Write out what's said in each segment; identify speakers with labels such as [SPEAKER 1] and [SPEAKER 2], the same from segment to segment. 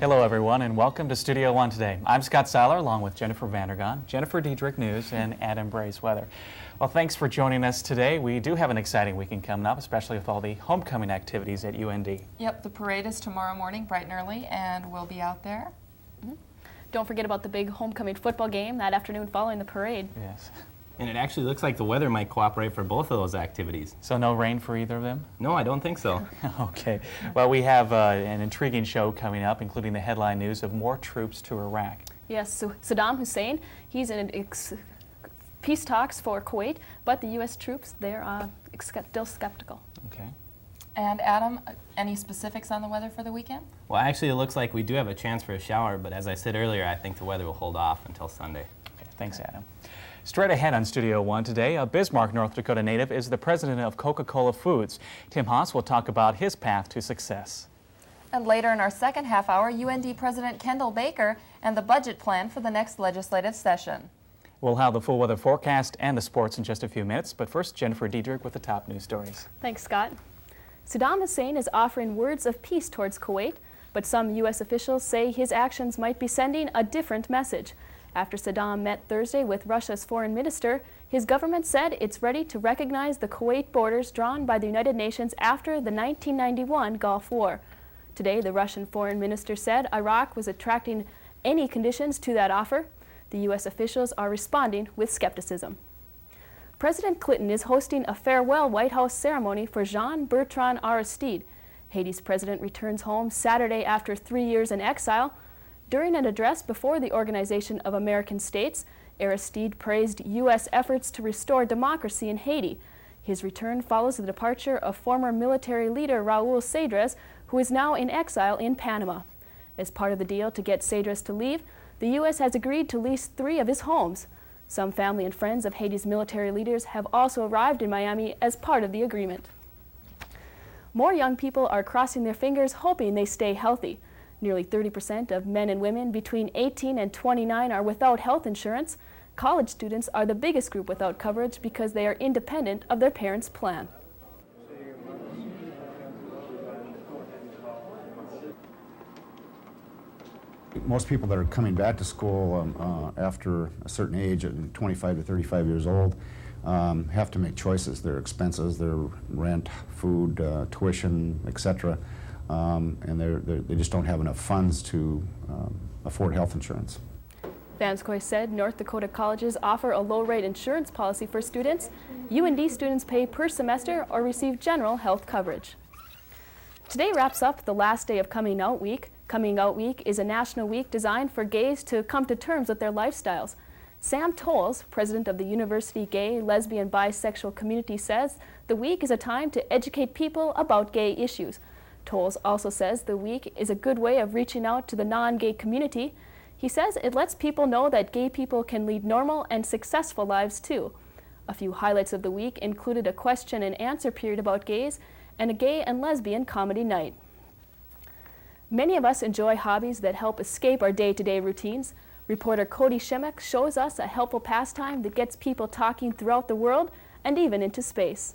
[SPEAKER 1] Hello everyone and welcome to Studio One today. I'm Scott Seiler along with Jennifer Vandergaan, Jennifer Diedrich News, and Adam Brace Weather. Well, thanks for joining us today. We do have an exciting weekend coming up, especially with all the homecoming activities at UND.
[SPEAKER 2] Yep, the parade is tomorrow morning, bright and early, and we'll be out there.
[SPEAKER 3] Don't forget about the big homecoming football game that afternoon following the parade.
[SPEAKER 1] Yes.
[SPEAKER 4] And it actually looks like the weather might cooperate for both of those activities.
[SPEAKER 1] So no rain for either of them?
[SPEAKER 4] No, I don't think so.
[SPEAKER 1] Okay. Well, we have an intriguing show coming up, including the headline news of more troops to Iraq.
[SPEAKER 3] Yes, so Saddam Hussein, he's in peace talks for Kuwait, but the U.S. troops, they're still skeptical.
[SPEAKER 1] Okay.
[SPEAKER 2] And Adam, any specifics on the weather for the weekend?
[SPEAKER 4] Well, actually, it looks like we do have a chance for a shower, but as I said earlier, I think the weather will hold off until Sunday.
[SPEAKER 1] Okay, thanks, Adam. Straight ahead on Studio One today, a Bismarck, North Dakota native is the president of Coca-Cola Foods. Tim Haas will talk about his path to success.
[SPEAKER 2] And later in our second half hour, UND President Kendall Baker and the budget plan for the next legislative session.
[SPEAKER 1] We'll have the full weather forecast and the sports in just a few minutes, but first, Jennifer Diedrich with the top news stories.
[SPEAKER 3] Thanks, Scott. Saddam Hussein is offering words of peace towards Kuwait, but some U.S. officials say his actions might be sending a different message. After Saddam met Thursday with Russia's foreign minister, his government said it's ready to recognize the Kuwait borders drawn by the United Nations after the 1991 Gulf War. Today, the Russian foreign minister said Iraq was attracting any conditions to that offer. The U.S. officials are responding with skepticism. President Clinton is hosting a farewell White House ceremony for Jean-Bertrand Aristide. Haiti's president returns home Saturday after 3 years in exile. During an address before the Organization of American States, Aristide praised U.S. efforts to restore democracy in Haiti. His return follows the departure of former military leader Raúl Cedras, who is now in exile in Panama. As part of the deal to get Cedras to leave, the U.S. has agreed to lease 3 of his homes. Some family and friends of Haiti's military leaders have also arrived in Miami as part of the agreement. More young people are crossing their fingers hoping they stay healthy. Nearly 30% of men and women between 18 and 29 are without health insurance. College students are the biggest group without coverage because they are independent of their parents' plan.
[SPEAKER 5] Most people that are coming back to school after a certain age, at 25 to 35 years old, have to make choices. Their expenses, their rent, food, tuition, etc. And they just don't have enough funds to afford health insurance.
[SPEAKER 3] Vanskoy said North Dakota colleges offer a low-rate insurance policy for students. UND students pay per semester or receive general health coverage. Today wraps up the last day of Coming Out Week. Coming Out Week is a national week designed for gays to come to terms with their lifestyles. Sam Tolles, president of the University Gay, Lesbian, Bisexual Community, says the week is a time to educate people about gay issues. Tolles also says the week is a good way of reaching out to the non-gay community. He says it lets people know that gay people can lead normal and successful lives too. A few highlights of the week included a question and answer period about gays and a gay and lesbian comedy night. Many of us enjoy hobbies that help escape our day-to-day routines. Reporter Cody Shemek shows us a helpful pastime that gets people talking throughout the world and even into space.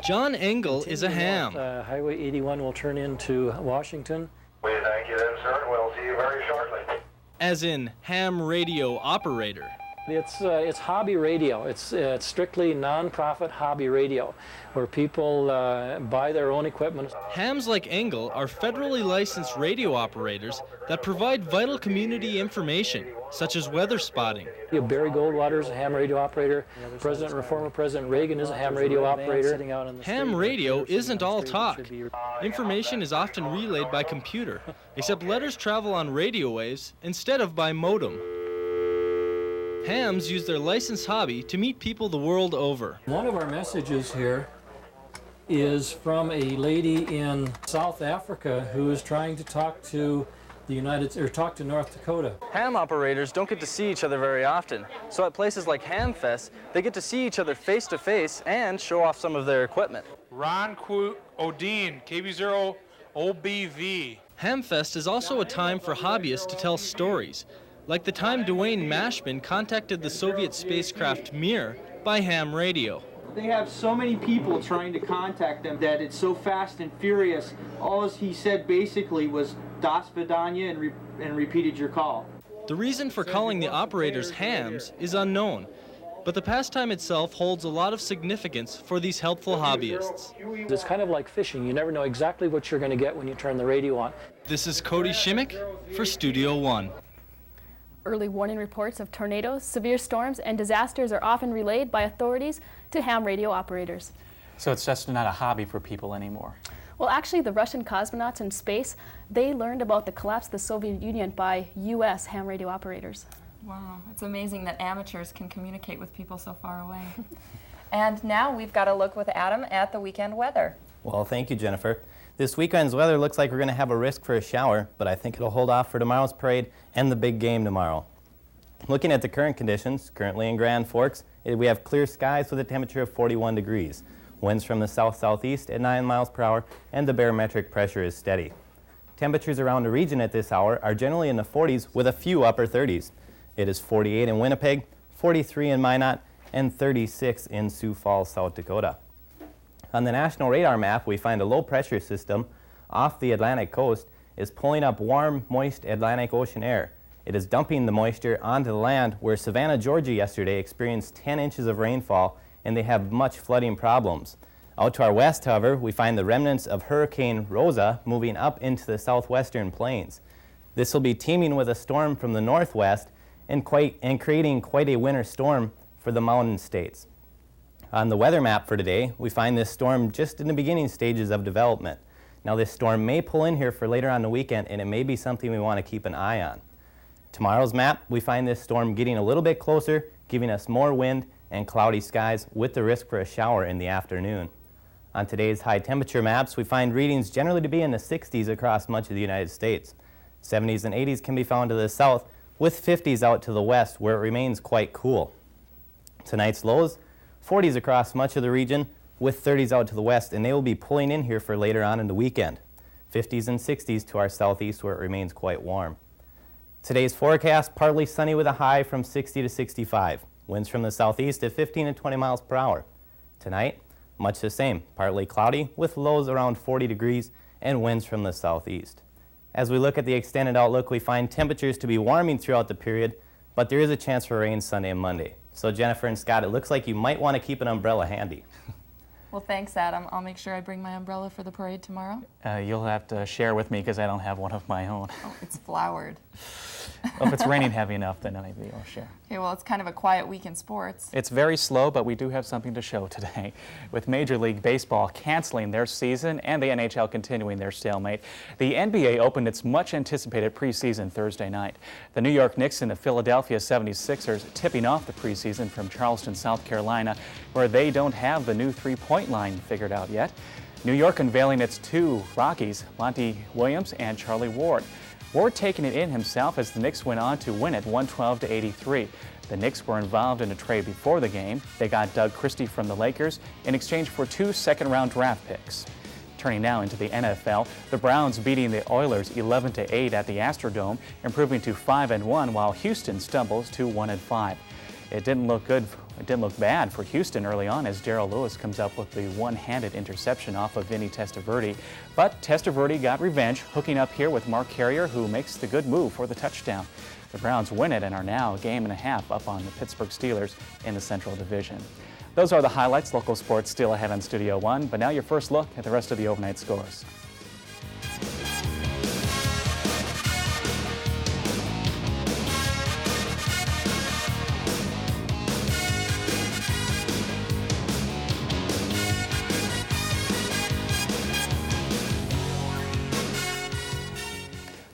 [SPEAKER 6] John Engel is a ham.
[SPEAKER 7] Highway 81 will turn into Washington.
[SPEAKER 8] We thank you then, sir. We'll see you very shortly.
[SPEAKER 6] As in ham radio operator.
[SPEAKER 7] It's hobby radio. It's strictly non-profit hobby radio, where people buy their own equipment.
[SPEAKER 6] Hams like Engel are federally licensed radio operators that provide vital community information, such as weather spotting.
[SPEAKER 7] Barry Goldwater is a ham radio operator. Former President Reagan is a ham radio operator.
[SPEAKER 6] Ham radio isn't all talk. Information is often relayed by computer, except letters travel on radio waves instead of by modem. Hams use their licensed hobby to meet people the world over.
[SPEAKER 7] One of our messages here is from a lady in South Africa who is trying to talk to talk to North Dakota.
[SPEAKER 9] Ham operators don't get to see each other very often, so at places like Hamfest, they get to see each other face to face and show off some of their equipment.
[SPEAKER 10] Ron Odine, KB0 OBV.
[SPEAKER 6] Hamfest is also a time for hobbyists to tell stories, like the time Dwayne Mashman contacted the Soviet spacecraft Mir by ham radio.
[SPEAKER 11] They have so many people trying to contact them that it's so fast and furious. All he said basically was "Das Vidanya" and repeated your call.
[SPEAKER 6] The reason for calling the operators hams is unknown, but the pastime itself holds a lot of significance for these helpful hobbyists.
[SPEAKER 7] It's kind of like fishing. You never know exactly what you're going to get when you turn the radio on.
[SPEAKER 6] This is Cody Shimmick for Studio One.
[SPEAKER 3] Early warning reports of tornadoes, severe storms, and disasters are often relayed by authorities to ham radio operators.
[SPEAKER 1] So it's just not a hobby for people anymore.
[SPEAKER 3] Well, actually, the Russian cosmonauts in space, they learned about the collapse of the Soviet Union by U.S. ham radio operators.
[SPEAKER 2] Wow, it's amazing that amateurs can communicate with people so far away. And now we've got a look with Adam at the weekend weather.
[SPEAKER 4] Well, thank you, Jennifer. This weekend's weather looks like we're going to have a risk for a shower, but I think it'll hold off for tomorrow's parade and the big game tomorrow. Looking at the current conditions, currently in Grand Forks, we have clear skies with a temperature of 41 degrees. Winds from the south-southeast at 9 miles per hour, and the barometric pressure is steady. Temperatures around the region at this hour are generally in the 40s with a few upper 30s. It is 48 in Winnipeg, 43 in Minot, and 36 in Sioux Falls, South Dakota. On the national radar map, we find a low-pressure system off the Atlantic coast is pulling up warm, moist Atlantic Ocean air. It is dumping the moisture onto the land where Savannah, Georgia yesterday experienced 10 inches of rainfall, and they have much flooding problems. Out to our west, however, we find the remnants of Hurricane Rosa moving up into the southwestern plains. This will be teeming with a storm from the northwest and creating quite a winter storm for the mountain states. On the weather map for today, we find this storm just in the beginning stages of development. Now, this storm may pull in here for later on the weekend, and it may be something we want to keep an eye on. Tomorrow's map, we find this storm getting a little bit closer, giving us more wind and cloudy skies with the risk for a shower in the afternoon. On today's high temperature maps, we find readings generally to be in the 60s across much of the United States. 70s and 80s can be found to the south, with 50s out to the west, where it remains quite cool. Tonight's lows, 40s across much of the region, with 30s out to the west, and they will be pulling in here for later on in the weekend. 50s and 60s to our southeast, where it remains quite warm. Today's forecast, partly sunny with a high from 60 to 65. Winds from the southeast at 15 to 20 miles per hour. Tonight, much the same, partly cloudy with lows around 40 degrees and winds from the southeast. As we look at the extended outlook, we find temperatures to be warming throughout the period, but there is a chance for rain Sunday and Monday. So Jennifer and Scott, it looks like you might want to keep an umbrella handy.
[SPEAKER 2] Well, thanks, Adam. I'll make sure I bring my umbrella for the parade tomorrow.
[SPEAKER 1] You'll have to share with me because I don't have one of my own.
[SPEAKER 2] Oh, it's flowered.
[SPEAKER 1] Well, if it's raining heavy enough, then maybe I'll share.
[SPEAKER 2] Okay, well, it's kind of a quiet week in sports.
[SPEAKER 1] It's very slow, but we do have something to show today. With Major League Baseball canceling their season and the NHL continuing their stalemate, the NBA opened its much-anticipated preseason Thursday night. The New York Knicks and the Philadelphia 76ers tipping off the preseason from Charleston, South Carolina, where they don't have the new three-point line figured out yet. New York unveiling its two Rockies, Monty Williams and Charlie Ward. Ward taking it in himself as the Knicks went on to win it 112-83. The Knicks were involved in a trade before the game. They got Doug Christie from the Lakers in exchange for 2 second-round draft picks. Turning now into the NFL, the Browns beating the Oilers 11-8 at the Astrodome, improving to 5-1, while Houston stumbles to 1-5. It didn't look bad for Houston early on as Darrell Lewis comes up with the one-handed interception off of Vinny Testaverde. But Testaverde got revenge, hooking up here with Mark Carrier, who makes the good move for the touchdown. The Browns win it and are now a game and a half up on the Pittsburgh Steelers in the Central Division. Those are the highlights. Local sports still ahead on Studio One, but now your first look at the rest of the overnight scores.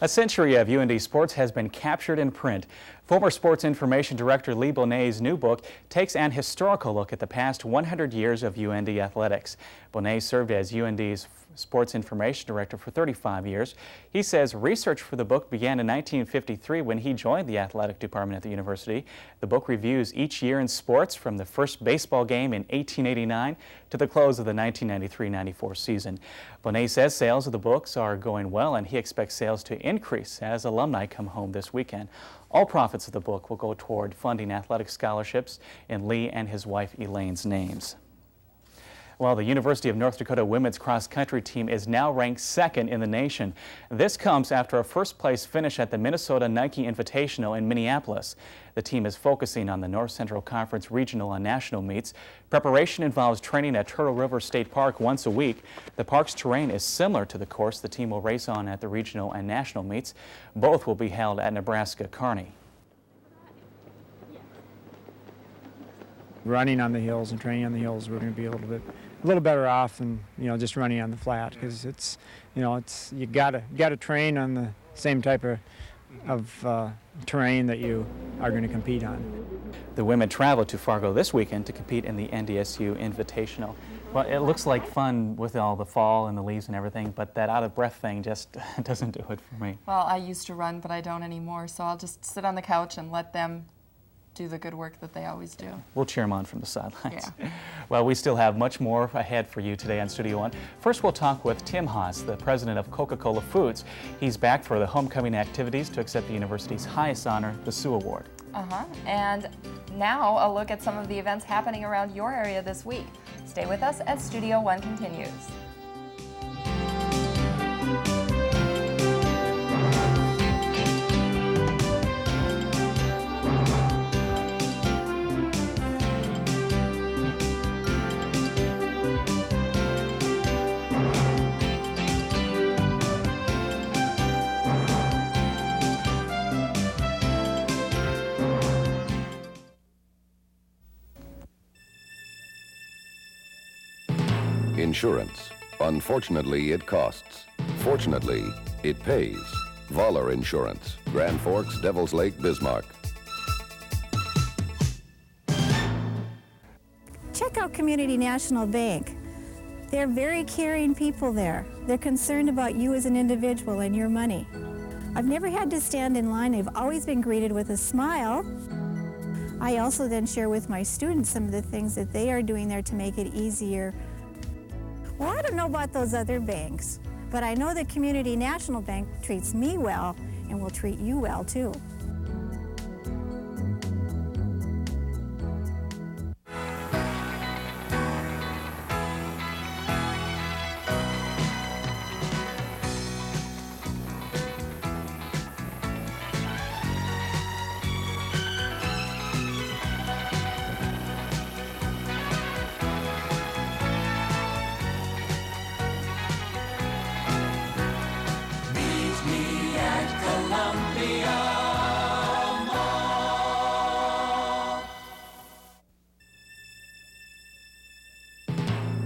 [SPEAKER 1] A century of UND sports has been captured in print. Former Sports Information Director Lee Bonnet's new book takes an historical look at the past 100 years of UND athletics. Bonnet served as UND's Sports Information Director for 35 years. He says research for the book began in 1953 when he joined the athletic department at the university. The book reviews each year in sports from the first baseball game in 1889 to the close of the 1993-94 season. Bonnet says sales of the books are going well and he expects sales to increase as alumni come home this weekend. All profits of the book will go toward funding athletic scholarships in Lee and his wife Elaine's names. Well, the University of North Dakota women's cross-country team is now ranked second in the nation. This comes after a first-place finish at the Minnesota Nike Invitational in Minneapolis. The team is focusing on the North Central Conference regional and national meets. Preparation involves training at Turtle River State Park once a week. The park's terrain is similar to the course the team will race on at the regional and national meets. Both will be held at Nebraska Kearney.
[SPEAKER 12] Running on the hills and training on the hills, we're going to be a little better off than just running on the flat, because it's you gotta train on the same type of terrain that you are going to compete on.
[SPEAKER 1] The women travel to Fargo this weekend to compete in the NDSU Invitational. Well, it looks like fun with all the fall and the leaves and everything, but that out-of-breath thing just doesn't do it for me.
[SPEAKER 2] Well, I used to run, but I don't anymore, so I'll just sit on the couch and let them do the good work that they always do.
[SPEAKER 1] We'll cheer them on from the sidelines.
[SPEAKER 2] Yeah.
[SPEAKER 1] Well, we still have much more ahead for you today on Studio One. First, we'll talk with Tim Haas, the president of Coca-Cola Foods. He's back for the homecoming activities to accept the university's highest honor, the Sioux Award.
[SPEAKER 2] And now a look at some of the events happening around your area this week. Stay with us as Studio One continues.
[SPEAKER 13] Insurance. Unfortunately, it costs. Fortunately, it pays. Voller Insurance. Grand Forks, Devil's Lake, Bismarck.
[SPEAKER 14] Check out Community National Bank. They're very caring people there. They're concerned about you as an individual and your money. I've never had to stand in line. I've always been greeted with a smile. I also then share with my students some of the things that they are doing there to make it easier. Well, I don't know about those other banks, but I know that Community National Bank treats me well and will treat you well too.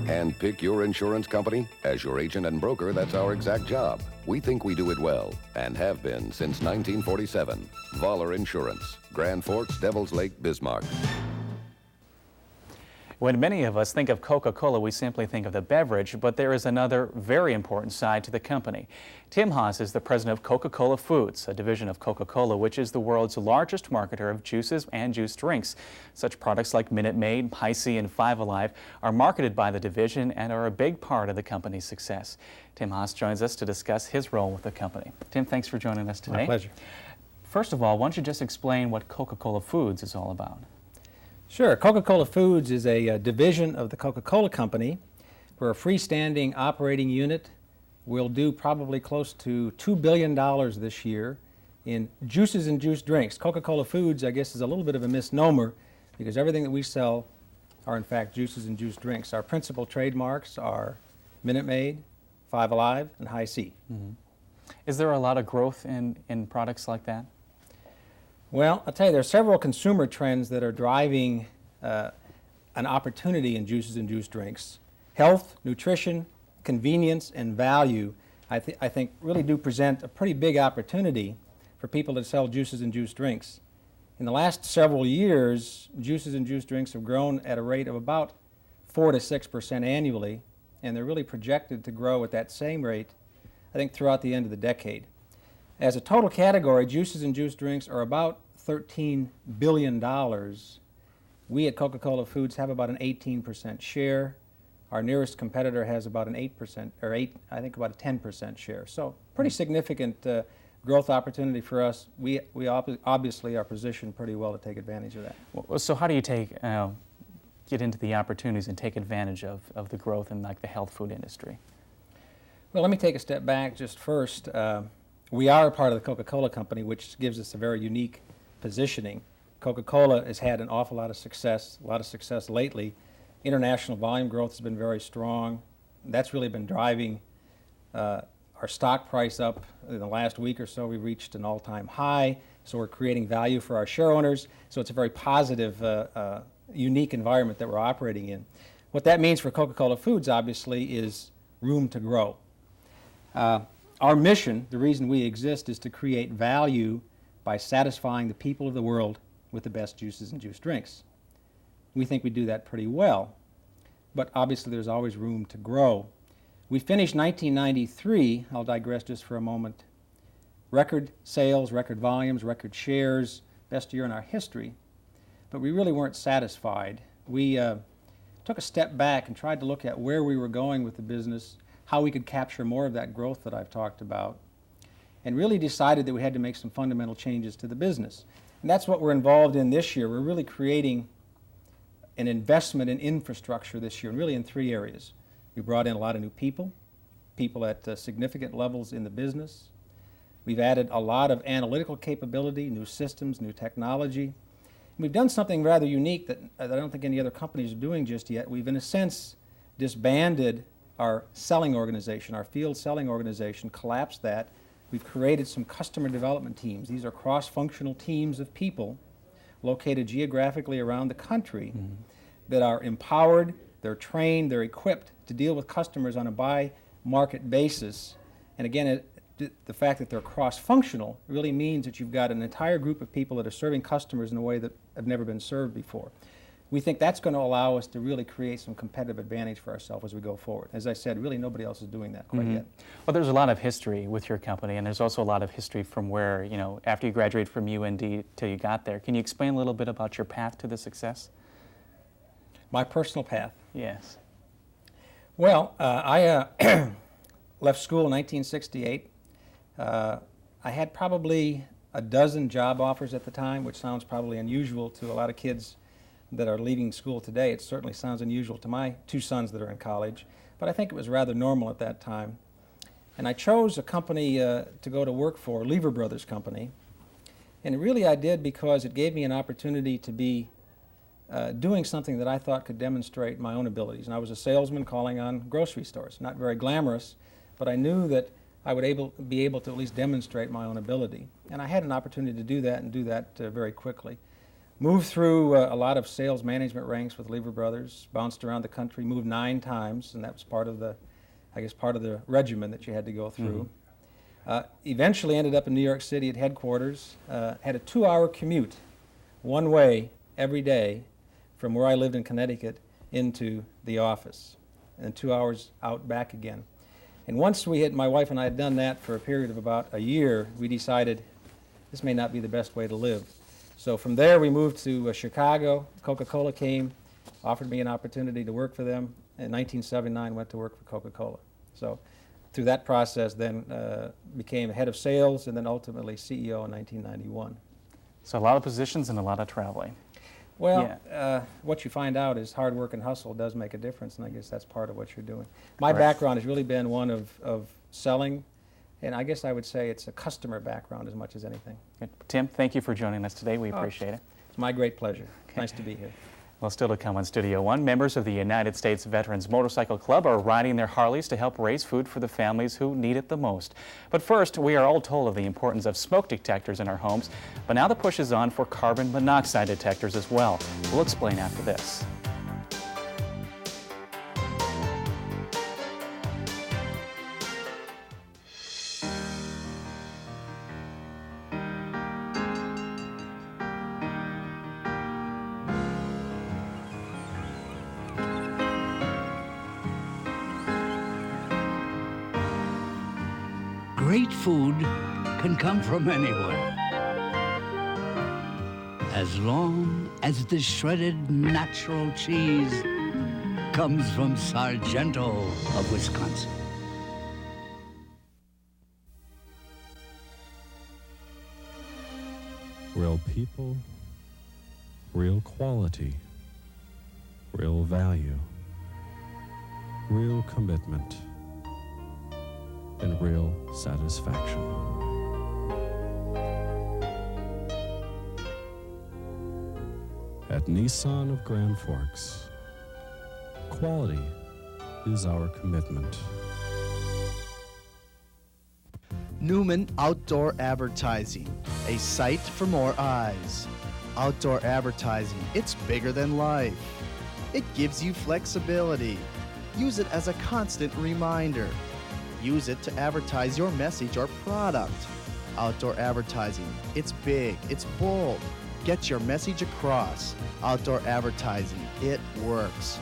[SPEAKER 13] And pick your insurance company? As your agent and broker, that's our exact job. We think we do it well, and have been since 1947. Voller Insurance. Grand Forks, Devil's Lake, Bismarck.
[SPEAKER 1] When many of us think of Coca-Cola, we simply think of the beverage, but there is another very important side to the company. Tim Haas is the president of Coca-Cola Foods, a division of Coca-Cola, which is the world's largest marketer of juices and juice drinks. Such products like Minute Maid, Hi-C, and Five Alive are marketed by the division and are a big part of the company's success. Tim Haas joins us to discuss his role with the company. Tim, thanks for joining us today.
[SPEAKER 12] My pleasure.
[SPEAKER 1] First of all, why don't you just explain what Coca-Cola Foods is all about?
[SPEAKER 12] Sure. Coca-Cola Foods is a division of the Coca-Cola Company. We're a freestanding operating unit. We'll do probably close to $2 billion this year in juices and juice drinks. Coca-Cola Foods, I guess, is a little bit of a misnomer because everything that we sell are, in fact, juices and juice drinks. Our principal trademarks are Minute Maid, Five Alive, and Hi-C.
[SPEAKER 1] Mm-hmm. Is there a lot of growth in products like that?
[SPEAKER 12] Well, I'll tell you, there are several consumer trends that are driving an opportunity in juices and juice drinks. Health, nutrition, convenience, and value, I think really do present a pretty big opportunity for people that sell juices and juice drinks. In the last several years, juices and juice drinks have grown at a rate of about 4 to 6% annually, and they're really projected to grow at that same rate, I think, throughout the end of the decade. As a total category, juices and juice drinks are about $13 billion. We at Coca-Cola Foods have about an 18% share. Our nearest competitor has about an 8%, or I think about a 10% share. So pretty significant growth opportunity for us. We obviously are positioned pretty well to take advantage of that.
[SPEAKER 1] So how do you take get into the opportunities and take advantage of the growth in like the health food industry?
[SPEAKER 12] Well, let me take a step back just first. We are a part of the Coca-Cola company, which gives us a very unique positioning. Coca-Cola has had an awful lot of success lately. International volume growth has been very strong. That's really been driving our stock price up. In the last week or so, we reached an all-time high, so we're creating value for our share owners. So it's a very positive, unique environment that we're operating in. What that means for Coca-Cola Foods, obviously, is room to grow. Our mission, the reason we exist, is to create value by satisfying the people of the world with the best juices and juice drinks. We think we do that pretty well, but obviously there's always room to grow. We finished 1993, I'll digress just for a moment, record sales, record volumes, record shares, best year in our history, but we really weren't satisfied. We took a step back and tried to look at where we were going with the business, how we could capture more of that growth that I've talked about, and really decided that we had to make some fundamental changes to the business. And that's what we're involved in this year. We're really creating an investment in infrastructure this year, and really in 3 areas. We brought in a lot of new people at significant levels in the business. We've added a lot of analytical capability, new systems, new technology. And we've done something rather unique that I don't think any other companies are doing just yet. We've, in a sense, disbanded our selling organization, our field selling organization, collapsed that. We've created some customer development teams. These are cross-functional teams of people located geographically around the country that are empowered, they're trained, they're equipped to deal with customers on a by-market basis. And again, the fact that they're cross-functional really means that you've got an entire group of people that are serving customers in a way that have never been served before. We think that's going to allow us to really create some competitive advantage for ourselves as we go forward. As I said, really nobody else is doing that quite yet.
[SPEAKER 1] Well, there's a lot of history with your company, and there's also a lot of history from where, you know, after you graduated from UND till you got there. Can you explain a little bit about your path to the success?
[SPEAKER 12] My personal path?
[SPEAKER 1] Yes.
[SPEAKER 12] Well, I left school in 1968. I had probably a dozen job offers at the time, which sounds probably unusual to a lot of kids that are leaving school today. It certainly sounds unusual to my 2 sons that are in college, but I think it was rather normal at that time. And I chose a company to go to work for, Lever Brothers Company, and really I did because it gave me an opportunity to be doing something that I thought could demonstrate my own abilities. And I was a salesman calling on grocery stores. Not very glamorous, but I knew that I would be able to at least demonstrate my own ability. And I had an opportunity to do that and do that very quickly. Moved through a lot of sales management ranks with Lever Brothers, bounced around the country, moved 9 times, and that was part of the, I guess, part of the regimen that you had to go through. Eventually ended up in New York City at headquarters, had a 2-hour commute, one way every day from where I lived in Connecticut into the office, and 2 hours out back again. And once my wife and I had done that for a period of about a year, we decided this may not be the best way to live. So from there we moved to Chicago. Coca-Cola came, offered me an opportunity to work for them. In 1979, went to work for Coca-Cola. So through that process then became head of sales and then ultimately CEO in 1991.
[SPEAKER 1] So a lot of positions and a lot of traveling.
[SPEAKER 12] Well, what you find out is hard work and hustle does make a difference, and I guess that's part of what you're doing. My background has really been one of selling, and I guess I would say it's a customer background as much as anything.
[SPEAKER 1] Good. Tim, thank you for joining us today. We appreciate it.
[SPEAKER 12] It's my great pleasure. Nice to be here.
[SPEAKER 1] Well, still to come on Studio One, members of the United States Veterans Motorcycle Club are riding their Harleys to help raise food for the families who need it the most. But first, we are all told of the importance of smoke detectors in our homes, but now the push is on for carbon monoxide detectors as well. We'll explain after this.
[SPEAKER 15] Great food can come from anywhere, as long as the shredded natural cheese comes from Sargento of Wisconsin.
[SPEAKER 16] Real people, real quality. real value, real commitment, and real satisfaction. At Nissan of Grand Forks, quality is our commitment.
[SPEAKER 17] Newman Outdoor Advertising, a sight for more eyes. Outdoor advertising, it's bigger than life. It gives you flexibility. Use it as a constant reminder. Use it to advertise your message or product. Outdoor advertising, it's big, it's bold. Get your message across. Outdoor advertising, it works.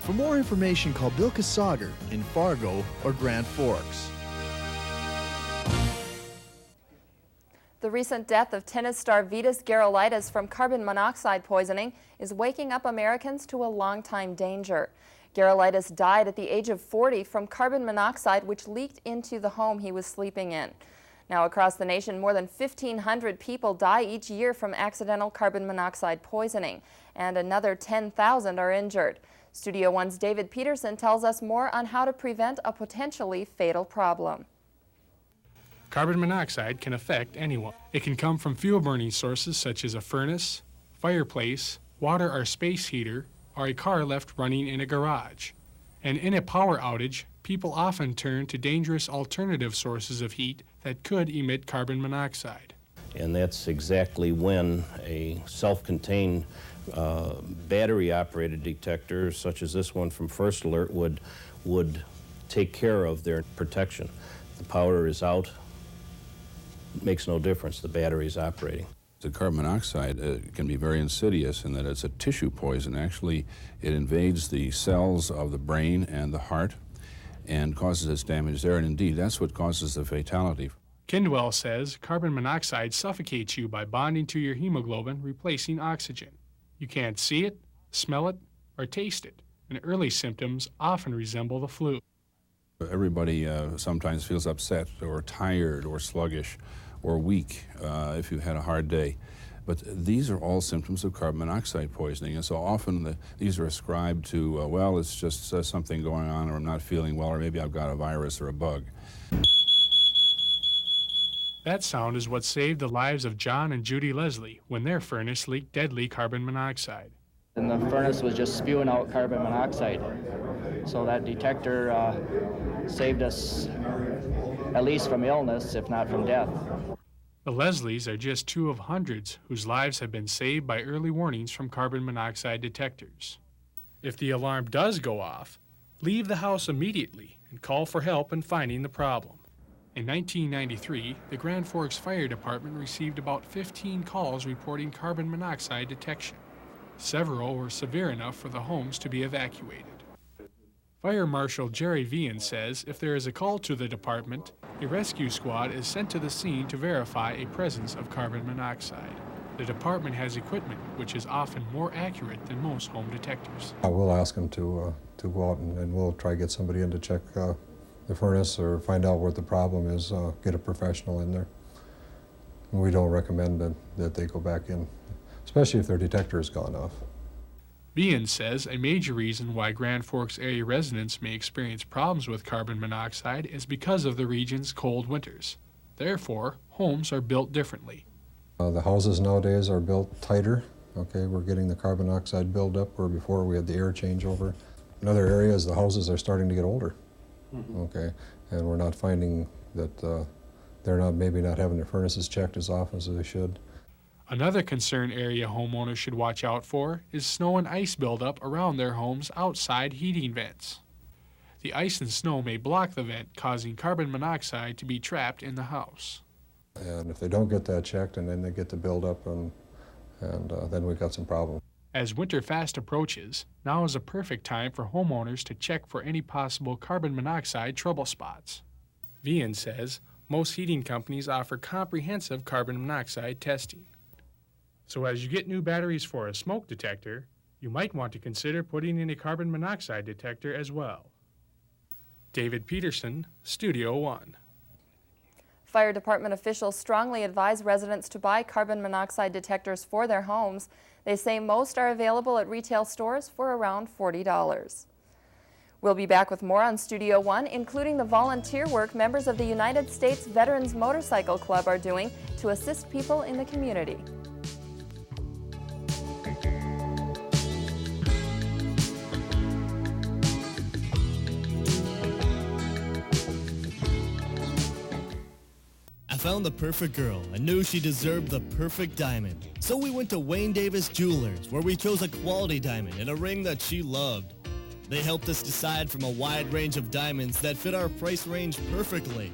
[SPEAKER 17] For more information, call Bill Kasager in Fargo or Grand Forks.
[SPEAKER 2] The recent death of tennis star Vitas Gerulaitis from carbon monoxide poisoning is waking up Americans to a long-time danger. Gerulaitis died at the age of 40 from carbon monoxide, which leaked into the home he was sleeping in. Now, across the nation, more than 1,500 people die each year from accidental carbon monoxide poisoning, and another 10,000 are injured. Studio One's David Peterson tells us more on how to prevent a potentially fatal problem.
[SPEAKER 10] Carbon monoxide can affect anyone. It can come from fuel-burning sources such as a furnace, fireplace, water or space heater, or a car left running in a garage. And in a power outage, people often turn to dangerous alternative sources of heat that could emit carbon monoxide.
[SPEAKER 18] And that's exactly when a self-contained battery-operated detector, such as this one from First Alert, would take care of their protection. The power is out. It makes no difference. The battery is operating.
[SPEAKER 19] The carbon monoxide can be very insidious in that it's a tissue poison. Actually, it invades the cells of the brain and the heart and causes its damage there, and indeed, that's what causes the fatality.
[SPEAKER 10] Kendall says carbon monoxide suffocates you by bonding to your hemoglobin, replacing oxygen. You can't see it, smell it, or taste it, and early symptoms often resemble the flu.
[SPEAKER 19] Everybody sometimes feels upset or tired or sluggish or weak if you had a hard day. But these are all symptoms of carbon monoxide poisoning, and so often these are ascribed to, well, it's just something going on, or I'm not feeling well, or maybe I've got a virus or a bug.
[SPEAKER 10] That sound is what saved the lives of John and Judy Leslie when their furnace leaked deadly carbon monoxide.
[SPEAKER 20] And the furnace was just spewing out carbon monoxide. So that detector saved us at least from illness, if not from death.
[SPEAKER 10] The Leslies are just two of hundreds whose lives have been saved by early warnings from carbon monoxide detectors. If the alarm does go off, leave the house immediately and call for help in finding the problem. In 1993, the Grand Forks Fire Department received about 15 calls reporting carbon monoxide detection. Several were severe enough for the homes to be evacuated. Fire Marshal Jerry Vian says if there is a call to the department, a rescue squad is sent to the scene to verify a presence of carbon monoxide. The department has equipment which is often more accurate than most home detectors.
[SPEAKER 21] We'll ask them to go out and we'll try to get somebody in to check the furnace or find out what the problem is, get a professional in there. We don't recommend that they go back in, especially if their detector has gone off.
[SPEAKER 10] Vian says a major reason why Grand Forks area residents may experience problems with carbon monoxide is because of the region's cold winters. Therefore, homes are built differently.
[SPEAKER 21] The houses nowadays are built tighter. Okay, we're getting the carbon dioxide buildup where before we had the air changeover. In other areas, the houses are starting to get older. Okay, and we're not finding that they're maybe not having their furnaces checked as often as they should.
[SPEAKER 10] Another concern area homeowners should watch out for is snow and ice buildup around their homes' outside heating vents. The ice and snow may block the vent, causing carbon monoxide to be trapped in the house.
[SPEAKER 21] And if they don't get that checked, and then they get the buildup, and then we've got some problems.
[SPEAKER 10] As winter fast approaches, now is a perfect time for homeowners to check for any possible carbon monoxide trouble spots. Vian says most heating companies offer comprehensive carbon monoxide testing. So as you get new batteries for a smoke detector, you might want to consider putting in a carbon monoxide detector as well. David Peterson, Studio One.
[SPEAKER 2] Fire department officials strongly advise residents to buy carbon monoxide detectors for their homes. They say most are available at retail stores for around $40. We'll be back with more on Studio One, including the volunteer work members of the United States Veterans Motorcycle Club are doing to assist people in the community.
[SPEAKER 5] I found the perfect girl and knew she deserved the perfect diamond. So we went to Wayne Davis Jewelers, where we chose a quality diamond and a ring that she loved. They helped us decide from a wide range of diamonds that fit our price range perfectly.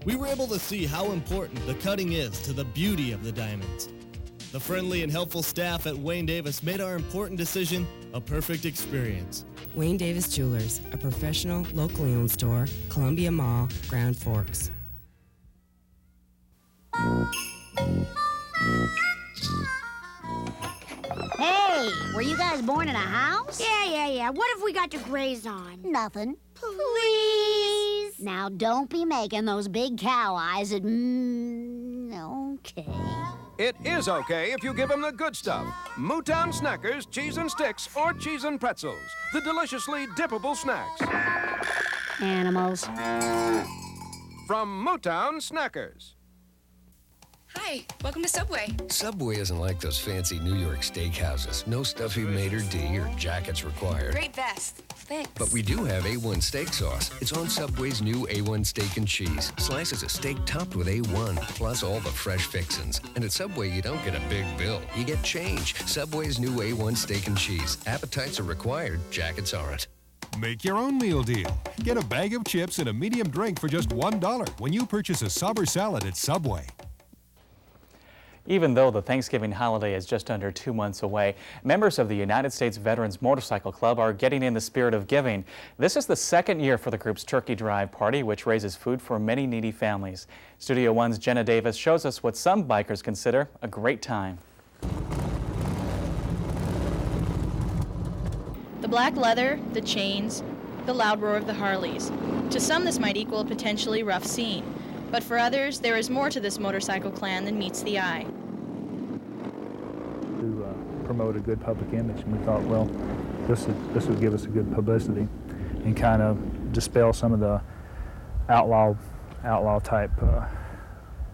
[SPEAKER 5] We were able to see how important the cutting is to the beauty of the diamonds. The friendly and helpful staff at Wayne Davis made our important decision a perfect experience.
[SPEAKER 22] Wayne Davis Jewelers, a professional, locally owned store, Columbia Mall, Grand Forks.
[SPEAKER 23] Hey, were you guys born in a house? Yeah. What have we got to graze on? Nothing. Please? Now, don't be making those big cow eyes at... okay.
[SPEAKER 24] It is okay if you give them the good stuff. Mootown Snackers, cheese and sticks, or cheese and pretzels. The deliciously dippable snacks.
[SPEAKER 23] Animals.
[SPEAKER 24] From Mootown Snackers.
[SPEAKER 25] Hi, welcome to Subway.
[SPEAKER 26] Subway isn't like those fancy New York steakhouses. No stuffy maitre d' or jackets required.
[SPEAKER 25] Great vest. Thanks.
[SPEAKER 26] But we do have A1 steak sauce. It's on Subway's new A1 steak and cheese. Slices of steak topped with A1, plus all the fresh fixins. And at Subway, you don't get a big bill. You get change. Subway's new A1 steak and cheese. Appetites are required, jackets aren't.
[SPEAKER 27] Make your own meal deal. Get a bag of chips and a medium drink for just $1 when you purchase a Sauber salad at Subway.
[SPEAKER 1] Even though the Thanksgiving holiday is just under 2 months away, members of the United States Veterans Motorcycle Club are getting in the spirit of giving. This is the second year for the group's Turkey Drive Party, which raises food for many needy families. Studio One's Jenna Davis shows us what some bikers consider a great time.
[SPEAKER 3] The black leather, the chains, the loud roar of the Harleys. To some, this might equal a potentially rough scene. But for others, there is more to this motorcycle clan than meets the eye.
[SPEAKER 28] To promote a good public image, and we thought, well, this would give us a good publicity and kind of dispel some of the outlaw type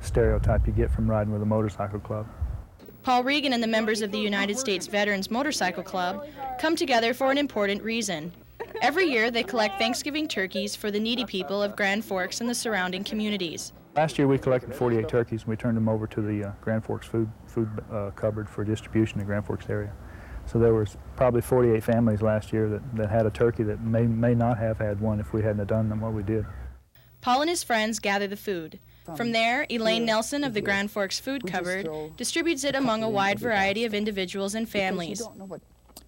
[SPEAKER 28] stereotype you get from riding with a motorcycle club.
[SPEAKER 3] Paul Regan and the members of the United States Veterans Motorcycle Club come together for an important reason. Every year, they collect Thanksgiving turkeys for the needy people of Grand Forks and the surrounding communities.
[SPEAKER 28] Last year, we collected 48 turkeys, and we turned them over to the Grand Forks food cupboard for distribution in the Grand Forks area. So there was probably 48 families last year that had a turkey that may not have had one if we hadn't have done what we did.
[SPEAKER 3] Paul and his friends gather the food. From there, Elaine Nelson of the Grand Forks Food Cupboard distributes it among a wide variety of individuals and families.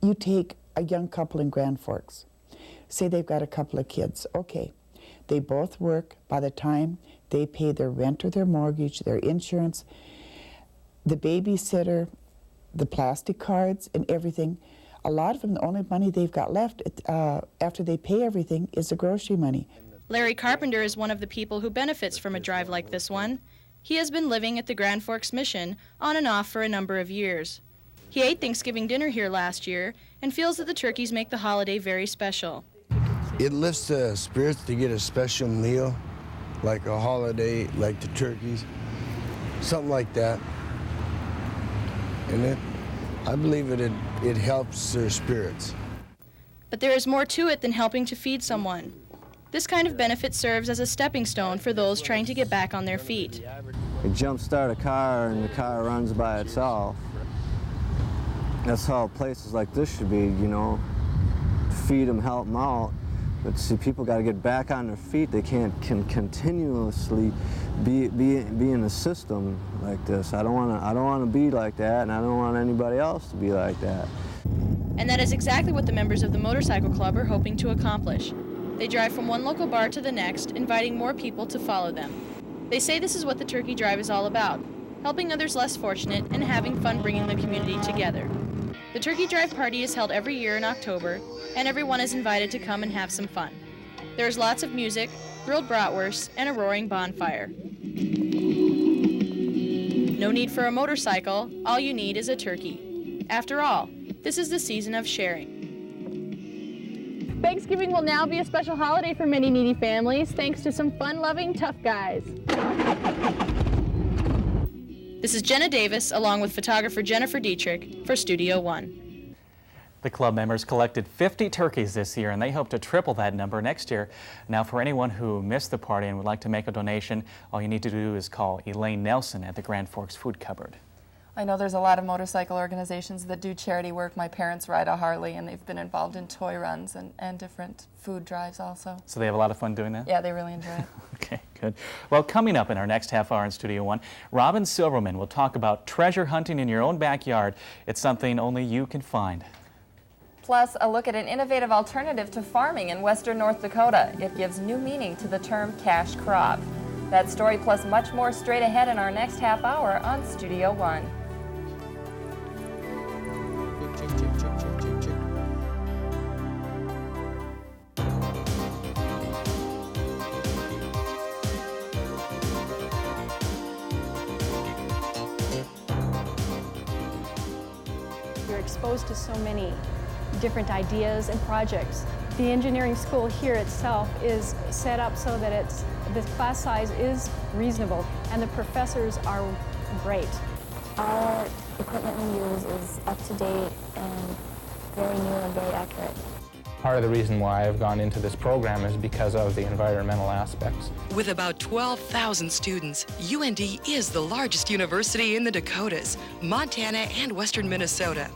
[SPEAKER 29] You take a young couple in Grand Forks. Say they've got a couple of kids. Okay, they both work. By the time they pay their rent or their mortgage, their insurance, the babysitter, the plastic cards and everything, a lot of them, the only money they've got left after they pay everything is the grocery money.
[SPEAKER 3] Larry Carpenter is one of the people who benefits from a drive like this one. He has been living at the Grand Forks Mission on and off for a number of years. He ate Thanksgiving dinner here last year and feels that the turkeys make the holiday very special.
[SPEAKER 30] It lifts the spirits to get a special meal, like a holiday, like the turkeys, something like that. And I believe it helps their spirits.
[SPEAKER 3] But there is more to it than helping to feed someone. This kind of benefit serves as a stepping stone for those trying to get back on their feet.
[SPEAKER 31] You jumpstart a car and the car runs by itself. That's how places like this should be, you know, feed them, help them out. But see, people got to get back on their feet. They can continuously be in a system like this. I don't want to be like that, and I don't want anybody else to be like that.
[SPEAKER 3] And that is exactly what the members of the motorcycle club are hoping to accomplish. They drive from one local bar to the next, inviting more people to follow them. They say this is what the Turkey Drive is all about, helping others less fortunate and having fun bringing the community together. The Turkey Drive Party is held every year in October, and everyone is invited to come and have some fun. There is lots of music, grilled bratwurst, and a roaring bonfire.
[SPEAKER 4] No need for a motorcycle, all you need is a turkey. After all, this is the season of sharing.
[SPEAKER 6] Thanksgiving will now be a special holiday for many needy families, thanks to some fun-loving tough guys.
[SPEAKER 4] This is Jenna Davis, along with photographer Jennifer Dietrich, for Studio One.
[SPEAKER 1] The club members collected 50 turkeys this year, and they hope to triple that number next year. Now, for anyone who missed the party and would like to make a donation, all you need to do is call Elaine Nelson at the Grand Forks Food Cupboard.
[SPEAKER 2] I know there's a lot of motorcycle organizations that do charity work. My parents ride a Harley, and they've been involved in toy runs and different food drives also.
[SPEAKER 1] So they have a lot of fun doing that?
[SPEAKER 2] Yeah, they really enjoy it.
[SPEAKER 1] Okay, good. Well, coming up in our next half hour in Studio One, Robin Silverman will talk about treasure hunting in your own backyard. It's something only you can find.
[SPEAKER 2] Plus, a look at an innovative alternative to farming in western North Dakota. It gives new meaning to the term cash crop. That story plus much more straight ahead in our next half hour on Studio One.
[SPEAKER 7] You're exposed to so many different ideas and projects. The engineering school here itself is set up so that the class size is reasonable and the professors are great.
[SPEAKER 8] Our equipment we use is up to date and very new and very accurate.
[SPEAKER 9] Part of the reason why I've gone into this program is because of the environmental aspects.
[SPEAKER 11] With about 12,000 students, UND is the largest university in the Dakotas, Montana, and western Minnesota.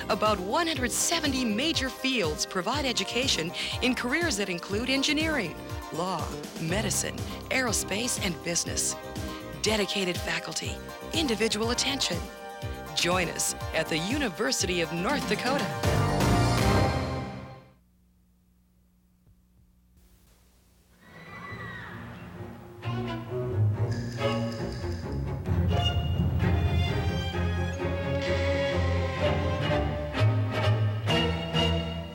[SPEAKER 11] About 170 major fields provide education in careers that include engineering, law, medicine, aerospace, and business. Dedicated faculty, individual attention. Join us at the University of North Dakota.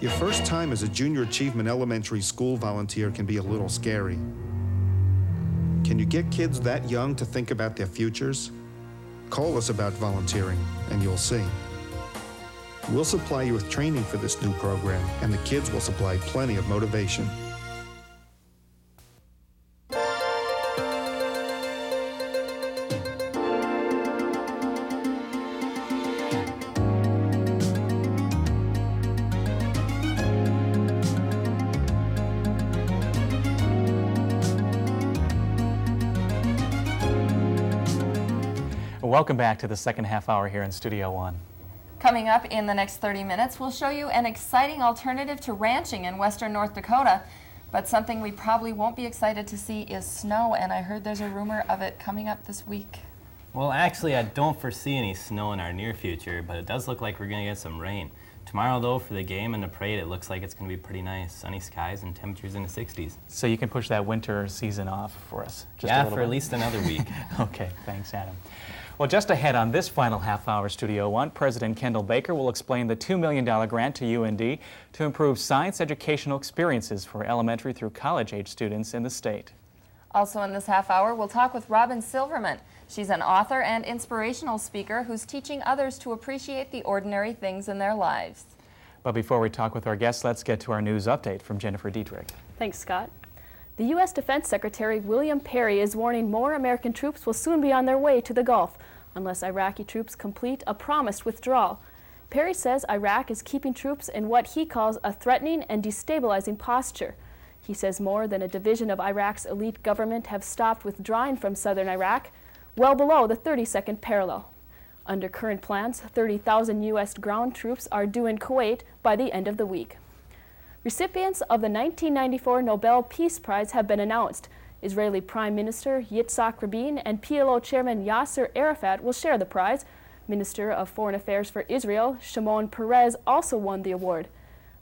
[SPEAKER 12] Your first time as a junior achievement elementary school volunteer can be a little scary. Can you get kids that young to think about their futures? Call us about volunteering and you'll see. We'll supply you with training for this new program, and the kids will supply plenty of motivation.
[SPEAKER 1] Welcome back to the second half hour here in Studio One.
[SPEAKER 2] Coming up in the next 30 minutes, we'll show you an exciting alternative to ranching in western North Dakota. But something we probably won't be excited to see is snow, and I heard there's a rumor of it coming up this week.
[SPEAKER 13] Well, actually, I don't foresee any snow in our near future, but it does look like we're going to get some rain. Tomorrow, though, for the game and the parade, it looks like it's going to be pretty nice. Sunny skies and temperatures in the 60s.
[SPEAKER 1] So you can push that winter season off for us? Just
[SPEAKER 13] yeah,
[SPEAKER 1] a little
[SPEAKER 13] for
[SPEAKER 1] bit.
[SPEAKER 13] At least another week.
[SPEAKER 1] Okay, thanks, Adam. Well, just ahead on this final half hour Studio One, President Kendall Baker will explain the $2 million grant to UND to improve science educational experiences for elementary through college-age students in the state.
[SPEAKER 2] Also in this half hour, we'll talk with Robin Silverman. She's an author and inspirational speaker who's teaching others to appreciate the ordinary things in their lives.
[SPEAKER 1] But before we talk with our guests, let's get to our news update from Jennifer Dietrich.
[SPEAKER 3] Thanks, Scott. The U.S. Defense Secretary William Perry is warning more American troops will soon be on their way to the Gulf unless Iraqi troops complete a promised withdrawal. Perry says Iraq is keeping troops in what he calls a threatening and destabilizing posture. He says more than a division of Iraq's elite government have stopped withdrawing from southern Iraq, well below the 32nd parallel. Under current plans, 30,000 U.S. ground troops are due in Kuwait by the end of the week. Recipients of the 1994 Nobel Peace Prize have been announced. Israeli Prime Minister Yitzhak Rabin and PLO Chairman Yasser Arafat will share the prize. Minister of Foreign Affairs for Israel, Shimon Peres, also won the award.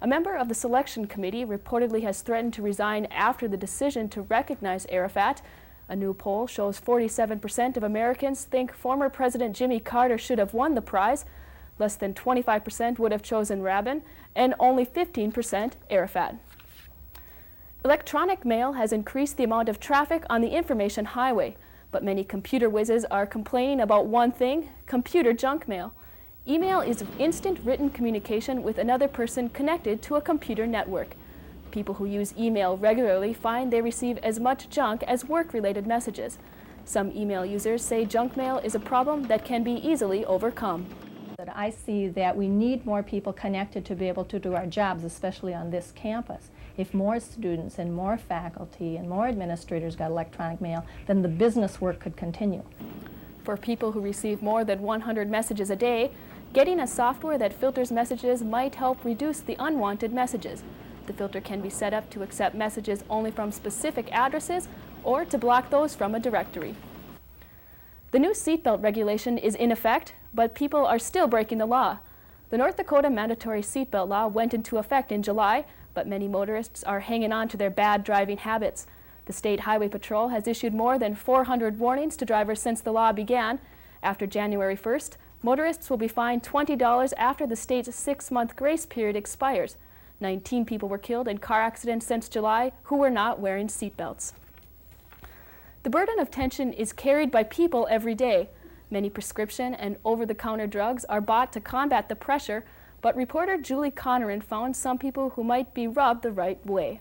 [SPEAKER 3] A member of the selection committee reportedly has threatened to resign after the decision to recognize Arafat. A new poll shows 47% of Americans think former President Jimmy Carter should have won the prize. Less than 25% would have chosen Rabin, and only 15% Arafat. Electronic mail has increased the amount of traffic on the information highway, But many computer whizzes are complaining about one thing: computer junk mail. Email is instant written communication with another person connected to a computer network. People who use email regularly find they receive as much junk as work-related messages. Some email users say junk mail is a problem that can be easily overcome.
[SPEAKER 7] I see that we need more people connected to be able to do our jobs, especially on this campus. If more students and more faculty and more administrators got electronic mail, then the business work could continue.
[SPEAKER 3] For people who receive more than 100 messages a day, getting a software that filters messages might help reduce the unwanted messages. The filter can be set up to accept messages only from specific addresses or to block those from a directory. The new seatbelt regulation is in effect, but people are still breaking the law. The North Dakota mandatory seatbelt law went into effect in July, but many motorists are hanging on to their bad driving habits. The State Highway Patrol has issued more than 400 warnings to drivers since the law began. After January 1st, motorists will be fined $20 after the state's 6-month grace period expires. 19 people were killed in car accidents since July who were not wearing seatbelts. The burden of tension is carried by people every day. Many prescription and over-the-counter drugs are bought to combat the pressure, but reporter Julie Conneran found some people who might be rubbed the right way.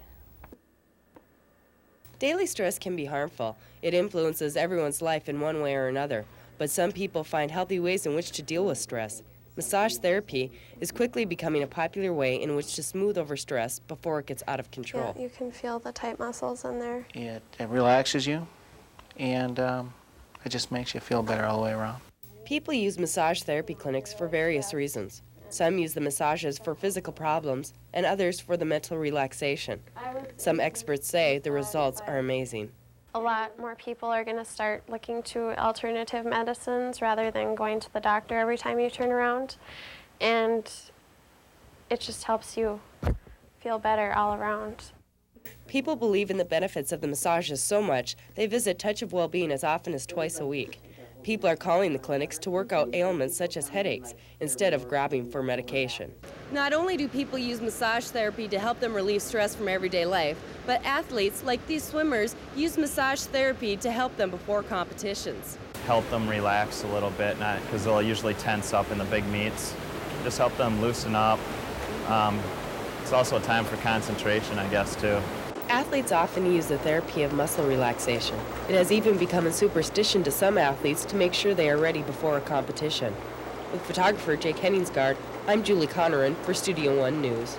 [SPEAKER 5] Daily stress can be harmful. It influences everyone's life in one way or another, but some people find healthy ways in which to deal with stress. Massage therapy is quickly becoming a popular way in which to smooth over stress before it gets out of control.
[SPEAKER 10] Yeah, you can feel the tight muscles in there.
[SPEAKER 14] It relaxes you, and it just makes you feel better all the way around.
[SPEAKER 5] People use massage therapy clinics for various reasons. Some use the massages for physical problems, and others for the mental relaxation. Some experts say the results are amazing.
[SPEAKER 10] A lot more people are going to start looking to alternative medicines rather than going to the doctor every time you turn around. And it just helps you feel better all around.
[SPEAKER 5] People believe in the benefits of the massages so much, they visit Touch of Wellbeing as often as twice a week. People are calling the clinics to work out ailments such as headaches instead of grabbing for medication. Not only do people use massage therapy to help them relieve stress from everyday life, but athletes, like these swimmers, use massage therapy to help them before competitions.
[SPEAKER 15] Help them relax a little bit, because they'll usually tense up in the big meets. Just help them loosen up. It's also a time for concentration, I guess, too.
[SPEAKER 5] Athletes often use the therapy of muscle relaxation. It has even become a superstition to some athletes to make sure they are ready before a competition. With photographer Jake Henningsgaard, I'm Julie Conneran for Studio One News.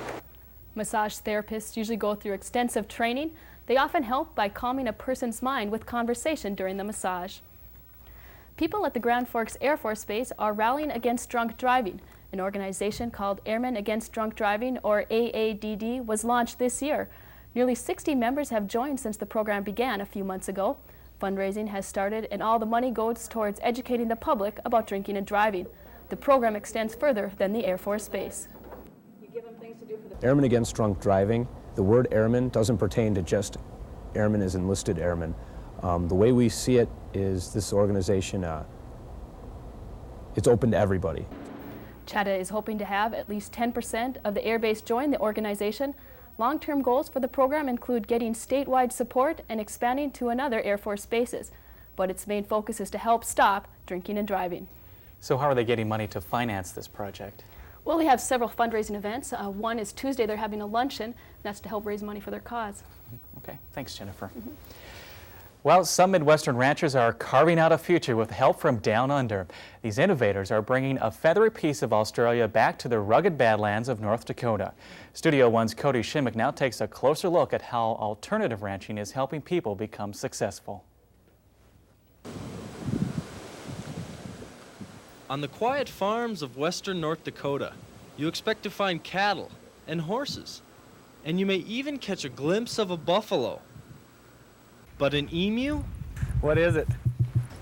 [SPEAKER 3] Massage therapists usually go through extensive training. They often help by calming a person's mind with conversation during the massage. People at the Grand Forks Air Force Base are rallying against drunk driving. An organization called Airmen Against Drunk Driving, or AADD, was launched this year. Nearly 60 members have joined since the program began a few months ago. Fundraising has started, and all the money goes towards educating the public about drinking and driving. The program extends further than the Air Force Base.
[SPEAKER 16] Airmen Against Drunk Driving, the word airman doesn't pertain to just airmen as enlisted airmen. The way we see it is this organization, it's open to everybody.
[SPEAKER 3] Chatta is hoping to have at least 10% of the air base join the organization. Long-term goals for the program include getting statewide support and expanding to another Air Force bases, but its main focus is to help stop drinking and driving.
[SPEAKER 1] So how are they getting money to finance this project?
[SPEAKER 3] Well, they have several fundraising events. One is Tuesday, they're having a luncheon, and that's to help raise money for their cause.
[SPEAKER 1] Okay, thanks, Jennifer. Well, some Midwestern ranchers are carving out a future with help from down under. These innovators are bringing a feathery piece of Australia back to the rugged Badlands of North Dakota. Studio One's Cody Shimmick now takes a closer look at how alternative ranching is helping people become successful.
[SPEAKER 17] On the quiet farms of western North Dakota, you expect to find cattle and horses, and you may even catch a glimpse of a buffalo. But an emu?
[SPEAKER 18] What is it?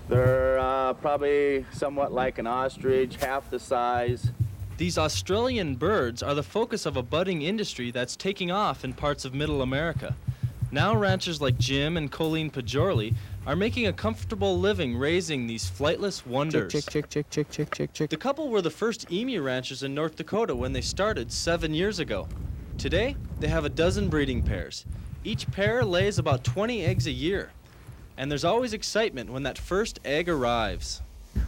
[SPEAKER 18] They're probably somewhat like an ostrich, half the size.
[SPEAKER 17] These Australian birds are the focus of a budding industry that's taking off in parts of Middle America. Now ranchers like Jim and Colleen Pajorley are making a comfortable living raising these flightless wonders.
[SPEAKER 18] Chick.
[SPEAKER 17] The couple were the first emu ranchers in North Dakota when they started 7 years ago. Today, they have a dozen breeding pairs. Each pair lays about 20 eggs a year. And there's always excitement when that first egg arrives.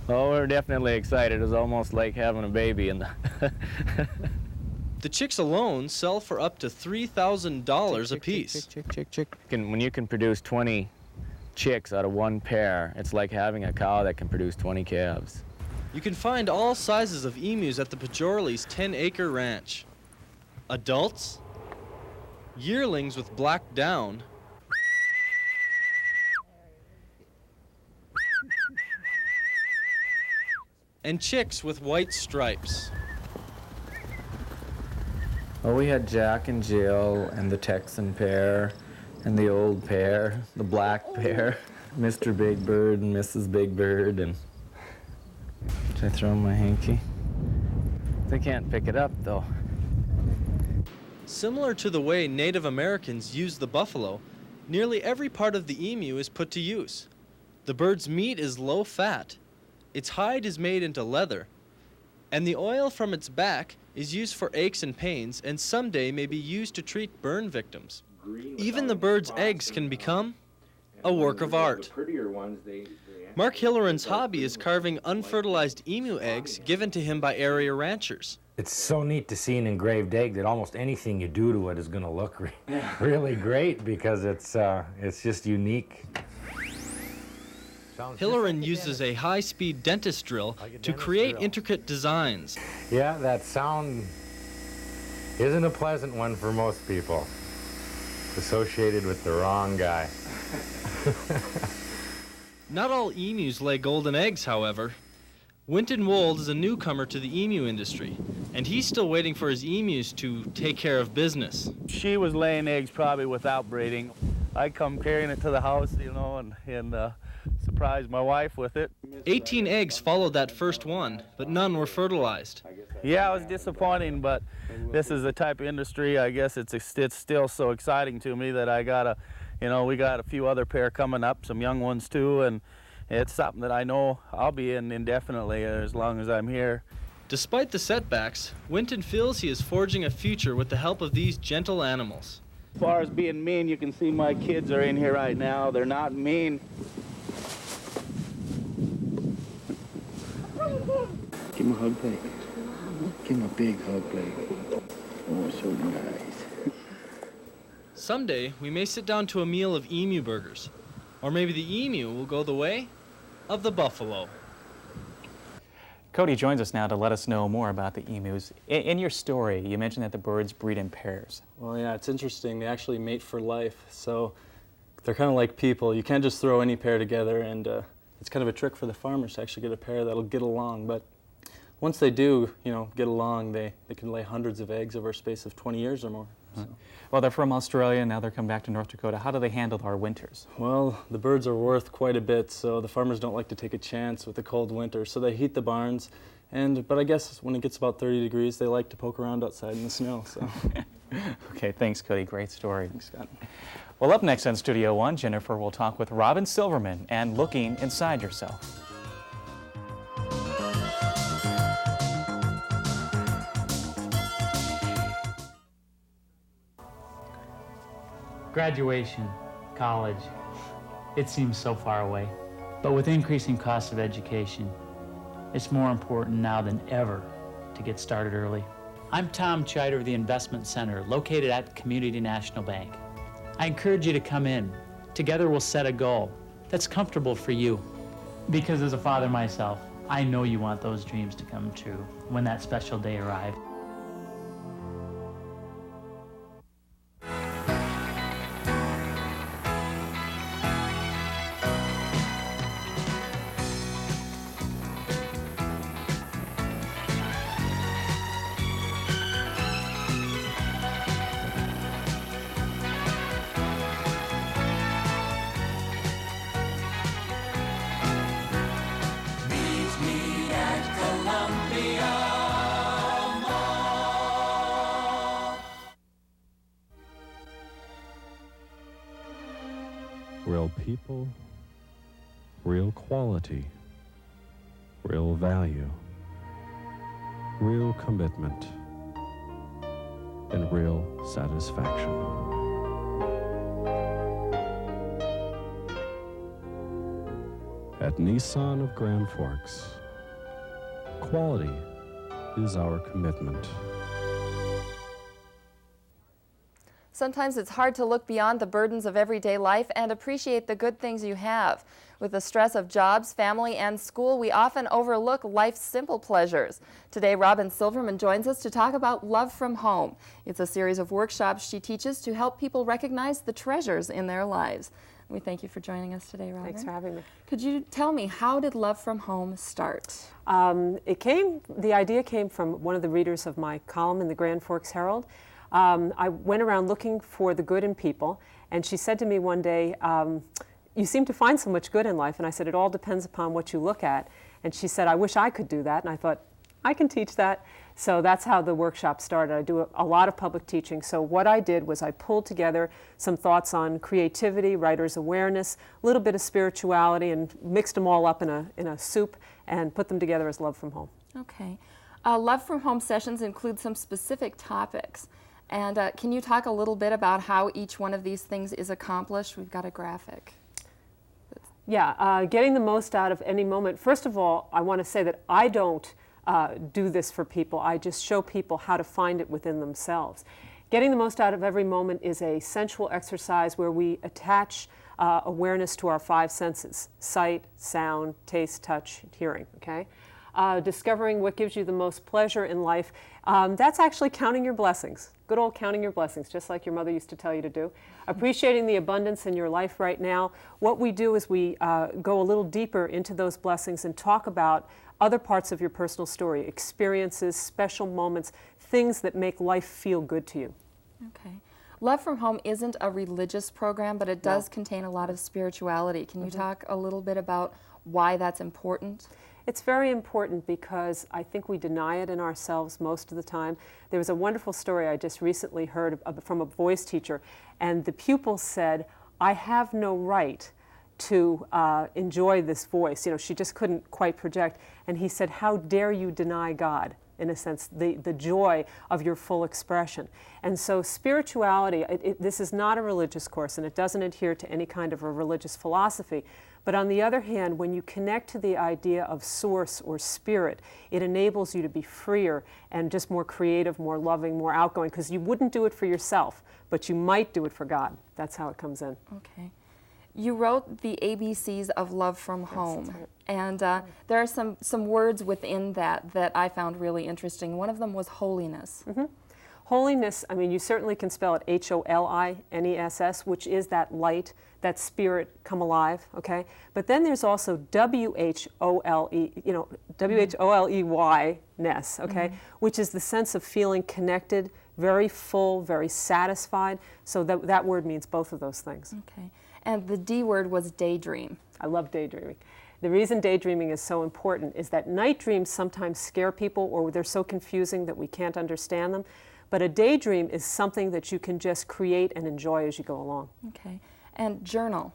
[SPEAKER 15] Oh, we're definitely excited. It was almost like having a baby in the...
[SPEAKER 17] The chicks alone sell for up to $3,000 a piece.
[SPEAKER 15] When you can produce 20 chicks out of one pair, it's like having a cow that can produce 20 calves.
[SPEAKER 17] You can find all sizes of emus at the Pajorli's 10-acre ranch. Adults, yearlings with black down, and chicks with white stripes.
[SPEAKER 15] Oh, we had Jack and Jill and the Texan pair and the old pair, the black pair, Mr. Big Bird and Mrs. Big Bird. And should I throw in my hanky? They can't pick it up, though.
[SPEAKER 17] Similar to the way Native Americans use the buffalo, nearly every part of the emu is put to use. The bird's meat is low fat, its hide is made into leather, and the oil from its back is used for aches and pains, and someday may be used to treat burn victims. Even the bird's eggs can become a work of art. Mark Hilleran's hobby is carving unfertilized emu eggs given to him by area ranchers.
[SPEAKER 19] It's so neat to see an engraved egg that almost anything you do to it is going to look really great because it's just unique.
[SPEAKER 17] Hilleran uses a high-speed dentist drill to create intricate designs.
[SPEAKER 19] Yeah, that sound isn't a pleasant one for most people. It's associated with the wrong guy.
[SPEAKER 17] Not all emus lay golden eggs, however. Winton Wold is a newcomer to the emu industry, and he's still waiting for his emus to take care of business.
[SPEAKER 18] She was laying eggs probably without breeding. I come carrying it to the house, you know, and surprise my wife with it.
[SPEAKER 17] 18 eggs followed that first one, but none were fertilized.
[SPEAKER 18] Yeah, it was disappointing, but this is the type of industry, I guess it's still so exciting to me that we got a few other pair coming up, some young ones too, and it's something that I know I'll be in indefinitely as long as I'm here.
[SPEAKER 17] Despite the setbacks, Winton feels he is forging a future with the help of these gentle animals.
[SPEAKER 18] As far as being mean, you can see my kids are in here right now. They're not mean.
[SPEAKER 30] Give him a hug, Blake. Give him a big hug, Blake. Oh, so nice.
[SPEAKER 17] Someday, we may sit down to a meal of emu burgers. Or maybe the emu will go the way of the buffalo.
[SPEAKER 1] Cody joins us now to let us know more about the emus. In your story, you mentioned that the birds breed in pairs.
[SPEAKER 20] Well, yeah, it's interesting. They actually mate for life. So they're kind of like people. You can't just throw any pair together, and it's kind of a trick for the farmers to actually get a pair that'll get along. But once they do, get along, they can lay hundreds of eggs over a space of 20 years or more. So.
[SPEAKER 1] Well, they're from Australia, and now they're coming back to North Dakota. How do they handle our winters?
[SPEAKER 20] Well, the birds are worth quite a bit, so the farmers don't like to take a chance with the cold winter, so they heat the barns. But I guess when it gets about 30 degrees, they like to poke around outside in the snow. So.
[SPEAKER 1] Okay, thanks, Cody. Great story. Thanks, Scott. Well, up next on Studio One, Jennifer will talk with Robin Silverman and looking inside yourself.
[SPEAKER 21] Graduation, college, it seems so far away. But with increasing costs of education, it's more important now than ever to get started early. I'm Tom Chider of the Investment Center, located at Community National Bank. I encourage you to come in. Together we'll set a goal that's comfortable for you. Because as a father myself, I know you want those dreams to come true when that special day arrives.
[SPEAKER 19] Real people, real quality, real value, real commitment, and real satisfaction.
[SPEAKER 4] At Nissan of Grand Forks, quality is our commitment.
[SPEAKER 2] Sometimes it's hard to look beyond the burdens of everyday life and appreciate the good things you have. With the stress of jobs, family, and school, we often overlook life's simple pleasures. Today, Robin Silverman joins us to talk about Love from Home. It's a series of workshops she teaches to help people recognize the treasures in their lives. We thank you for joining us today, Robin.
[SPEAKER 6] Thanks for having me.
[SPEAKER 2] Could you tell me, how did Love from Home start?
[SPEAKER 6] The idea came from one of the readers of my column in the Grand Forks Herald. I went around looking for the good in people, and she said to me one day, you seem to find so much good in life. And I said, it all depends upon what you look at. And she said, I wish I could do that. And I thought, I can teach that. So that's how the workshop started. I do a lot of public teaching. So what I did was I pulled together some thoughts on creativity, writer's awareness, a little bit of spirituality, and mixed them all up in a soup and put them together as Love from Home.
[SPEAKER 2] Okay. Love from Home sessions include some specific topics. And can you talk a little bit about how each one of these things is accomplished? We've got a graphic.
[SPEAKER 6] Yeah, getting the most out of any moment. First of all, I want to say that I don't do this for people. I just show people how to find it within themselves. Getting the most out of every moment is a sensual exercise where we attach awareness to our five senses: sight, sound, taste, touch, hearing, okay? Discovering what gives you the most pleasure in life, that's actually counting your blessings. Good old counting your blessings, just like your mother used to tell you to do. Appreciating the abundance in your life right now. What we do is we go a little deeper into those blessings and talk about other parts of your personal story, experiences, special moments, things that make life feel good to you.
[SPEAKER 2] Okay. Love from Home isn't a religious program, but it does contain a lot of spirituality. Can you talk a little bit about why that's important?
[SPEAKER 6] It's very important because I think we deny it in ourselves most of the time. There was a wonderful story I just recently heard from a voice teacher, and the pupil said, I have no right to enjoy this voice. You know, she just couldn't quite project. And he said, how dare you deny God, in a sense, the joy of your full expression. And so spirituality, this is not a religious course, and it doesn't adhere to any kind of a religious philosophy. But on the other hand, when you connect to the idea of source or spirit, it enables you to be freer and just more creative, more loving, more outgoing, because you wouldn't do it for yourself, but you might do it for God. That's how it comes in.
[SPEAKER 2] Okay. You wrote the ABCs of Love from Home,
[SPEAKER 6] that's right.
[SPEAKER 2] And there are some words within that I found really interesting. One of them was holiness.
[SPEAKER 6] Mm-hmm. Holiness, I mean, you certainly can spell it H-O-L-I-N-E-S-S, which is that light, that spirit come alive, okay? But then there's also W-H-O-L-E, you know, W-H-O-L-E-Y-ness, okay? Which is the sense of feeling connected, very full, very satisfied. So that word means both of those things.
[SPEAKER 2] Okay. And the D word was daydream.
[SPEAKER 6] I love daydreaming. The reason daydreaming is so important is that night dreams sometimes scare people, or they're so confusing that we can't understand them. But a daydream is something that you can just create and enjoy as you go along.
[SPEAKER 2] Okay. And journal.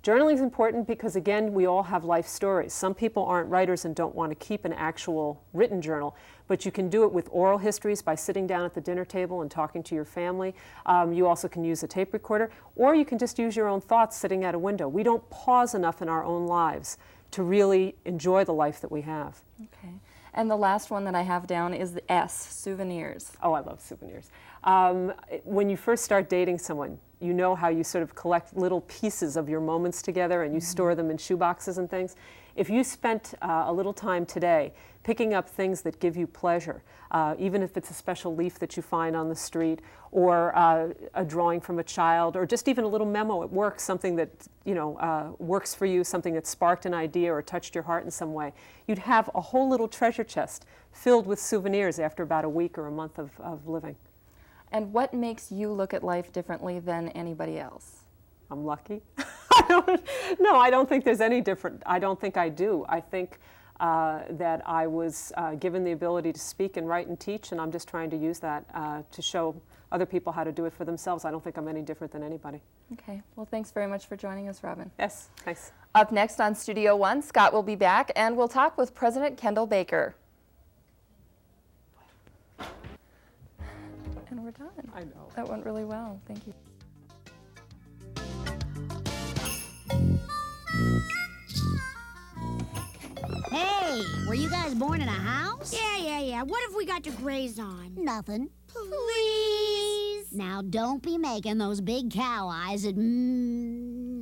[SPEAKER 6] Journaling is important because, again, we all have life stories. Some people aren't writers and don't want to keep an actual written journal, but you can do it with oral histories by sitting down at the dinner table and talking to your family. You also can use a tape recorder, or you can just use your own thoughts sitting at a window. We don't pause enough in our own lives to really enjoy the life that we have.
[SPEAKER 2] Okay. And the last one that I have down is the S, souvenirs.
[SPEAKER 6] Oh, I love souvenirs. When you first start dating someone, you know how you sort of collect little pieces of your moments together and you store them in shoeboxes and things. If you spent a little time today picking up things that give you pleasure, even if it's a special leaf that you find on the street, or a drawing from a child, or just even a little memo at work, something that works for you, something that sparked an idea or touched your heart in some way, you'd have a whole little treasure chest filled with souvenirs after about a week or a month of living.
[SPEAKER 2] And what makes you look at life differently than anybody else?
[SPEAKER 6] I'm lucky. No, I don't think there's any different. I don't think I do. I think that I was given the ability to speak and write and teach, and I'm just trying to use that to show other people how to do it for themselves. I don't think I'm any different than anybody.
[SPEAKER 2] Okay. Well, thanks very much for joining us, Robin.
[SPEAKER 6] Yes, thanks.
[SPEAKER 2] Up next on Studio One, Scott will be back, and we'll talk with President Kendall Baker. And we're done.
[SPEAKER 6] I know.
[SPEAKER 2] That went really well. Thank you.
[SPEAKER 8] Were you guys born in a house?
[SPEAKER 9] Yeah. What have we got to graze on?
[SPEAKER 8] Nothing.
[SPEAKER 9] Please?
[SPEAKER 8] Now, don't be making those big cow eyes at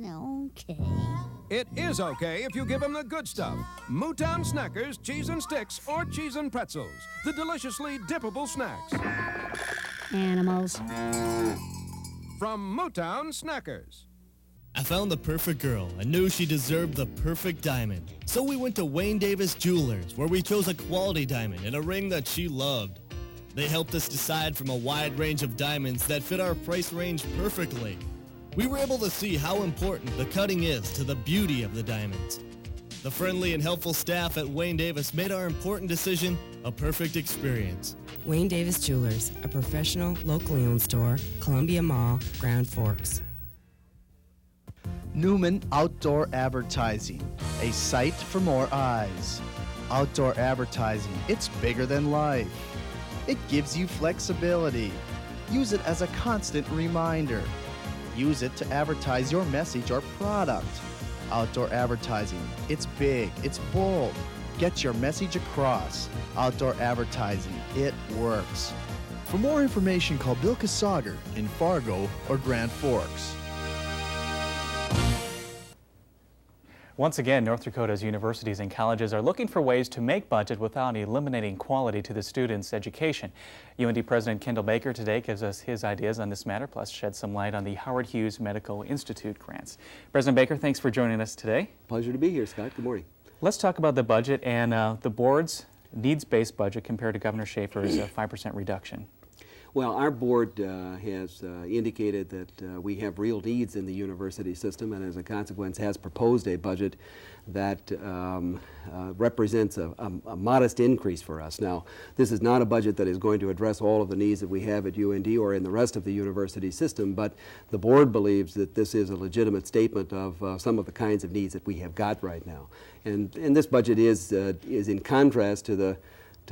[SPEAKER 8] okay.
[SPEAKER 22] It is okay if you give them the good stuff. Mootown Snackers, cheese and sticks, or cheese and pretzels. The deliciously dippable snacks.
[SPEAKER 8] Animals.
[SPEAKER 22] From Mootown Snackers.
[SPEAKER 23] I found the perfect girl and knew she deserved the perfect diamond. So we went to Wayne Davis Jewelers, where we chose a quality diamond and a ring that she loved. They helped us decide from a wide range of diamonds that fit our price range perfectly. We were able to see how important the cutting is to the beauty of the diamonds. The friendly and helpful staff at Wayne Davis made our important decision a perfect experience.
[SPEAKER 5] Wayne Davis Jewelers, a professional, locally owned store, Columbia Mall, Grand Forks.
[SPEAKER 24] Newman Outdoor Advertising, a sight for more eyes. Outdoor advertising, it's bigger than life. It gives you flexibility. Use it as a constant reminder. Use it to advertise your message or product. Outdoor advertising, it's big, it's bold. Get your message across. Outdoor advertising, it works. For more information, call Bill Kasager in Fargo or Grand Forks.
[SPEAKER 1] Once again, North Dakota's universities and colleges are looking for ways to make budget without eliminating quality to the students' education. UND President Kendall Baker today gives us his ideas on this matter, plus sheds some light on the Howard Hughes Medical Institute grants. President Baker, thanks for joining us today.
[SPEAKER 25] Pleasure to be here, Scott. Good morning.
[SPEAKER 1] Let's talk about the budget and the board's needs-based budget compared to Governor Schaefer's 5% reduction.
[SPEAKER 25] Well, our board has indicated that we have real needs in the university system, and as a consequence has proposed a budget that represents a modest increase for us. Now, this is not a budget that is going to address all of the needs that we have at UND or in the rest of the university system, but the board believes that this is a legitimate statement of some of the kinds of needs that we have got right now. And this budget is in contrast to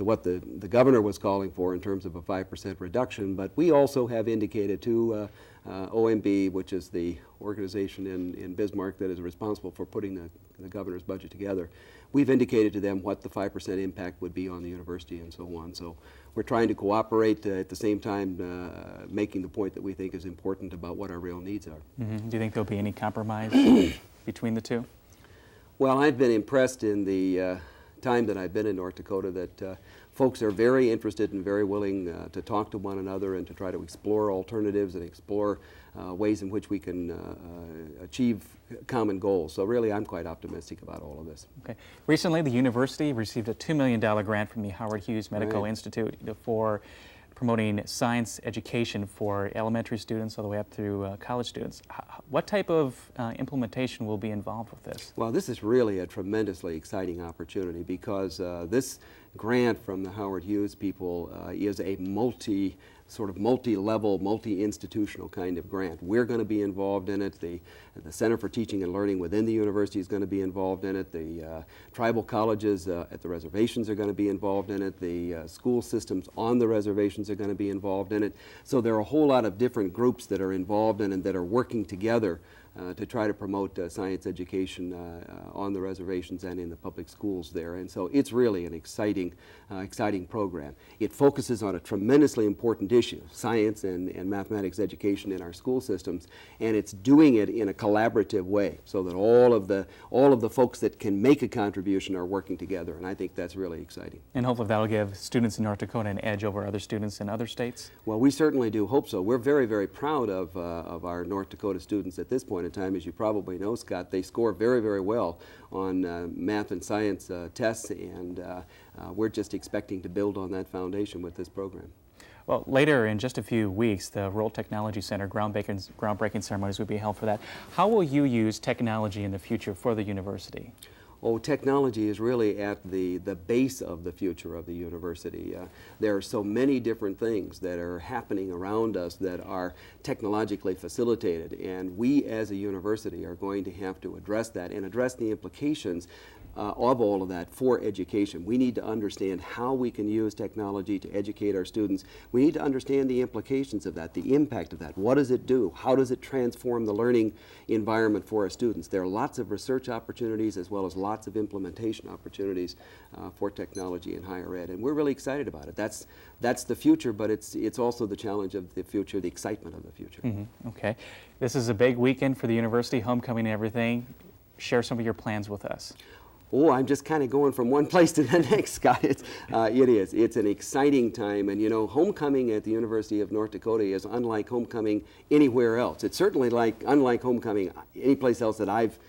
[SPEAKER 25] what the governor was calling for in terms of a 5% reduction, but we also have indicated to OMB, which is the organization in Bismarck that is responsible for putting the governor's budget together, we've indicated to them what the 5% impact would be on the university and so on. So we're trying to cooperate at the same time making the point that we think is important about what our real needs are.
[SPEAKER 1] Mm-hmm. Do you think there'll be any compromise between the two?
[SPEAKER 25] Well, I've been impressed in the time that I've been in North Dakota that folks are very interested and very willing to talk to one another and to try to explore alternatives and explore ways in which we can achieve common goals. So really, I'm quite optimistic about all of this.
[SPEAKER 1] Okay. Recently, the university received a $2 million grant from the Howard Hughes Medical Institute for promoting science education for elementary students all the way up through college students. What type of implementation will be involved with this?
[SPEAKER 25] Well, this is really a tremendously exciting opportunity because this grant from the Howard Hughes people is a multi-level, multi-institutional kind of grant. We're going to be involved in it. The Center for Teaching and Learning within the university is going to be involved in it. The tribal colleges at the reservations are going to be involved in it. The school systems on the reservations are going to be involved in it. So there are a whole lot of different groups that are involved in it and that are working together to try to promote science education on the reservations and in the public schools there. And so it's really an exciting program. It focuses on a tremendously important issue, science and mathematics education in our school systems, and it's doing it in a collaborative way so that all of the folks that can make a contribution are working together, and I think that's really exciting.
[SPEAKER 1] And hopefully that'll give students in North Dakota an edge over other students in other states?
[SPEAKER 25] Well, we certainly do hope so. We're very, very proud of our North Dakota students at this point in time. As you probably know, Scott, they score very, very well on math and science tests, and we're just expecting to build on that foundation with this program.
[SPEAKER 1] Well, later in just a few weeks, the Rural Technology Center groundbreaking ceremonies will be held for that. How will you use technology in the future for the university?
[SPEAKER 25] Oh, technology is really at the base of the future of the university. There are so many different things that are happening around us that are technologically facilitated, and we as a university are going to have to address that and address the implications of all of that for education. We need to understand how we can use technology to educate our students. We need to understand the implications of that, the impact of that. What does it do? How does it transform the learning environment for our students? There are lots of research opportunities as well as lots of implementation opportunities for technology in higher ed, and we're really excited about it. That's the future, but it's also the challenge of the future, the excitement of the future.
[SPEAKER 1] Okay. This is a big weekend for the university, homecoming and everything. Share some of your plans with us.
[SPEAKER 25] Oh, I'm just kind of going from one place to the next, Scott. It is. It's an exciting time, and you know, homecoming at the University of North Dakota is unlike homecoming anywhere else. It's certainly unlike homecoming any place else that I've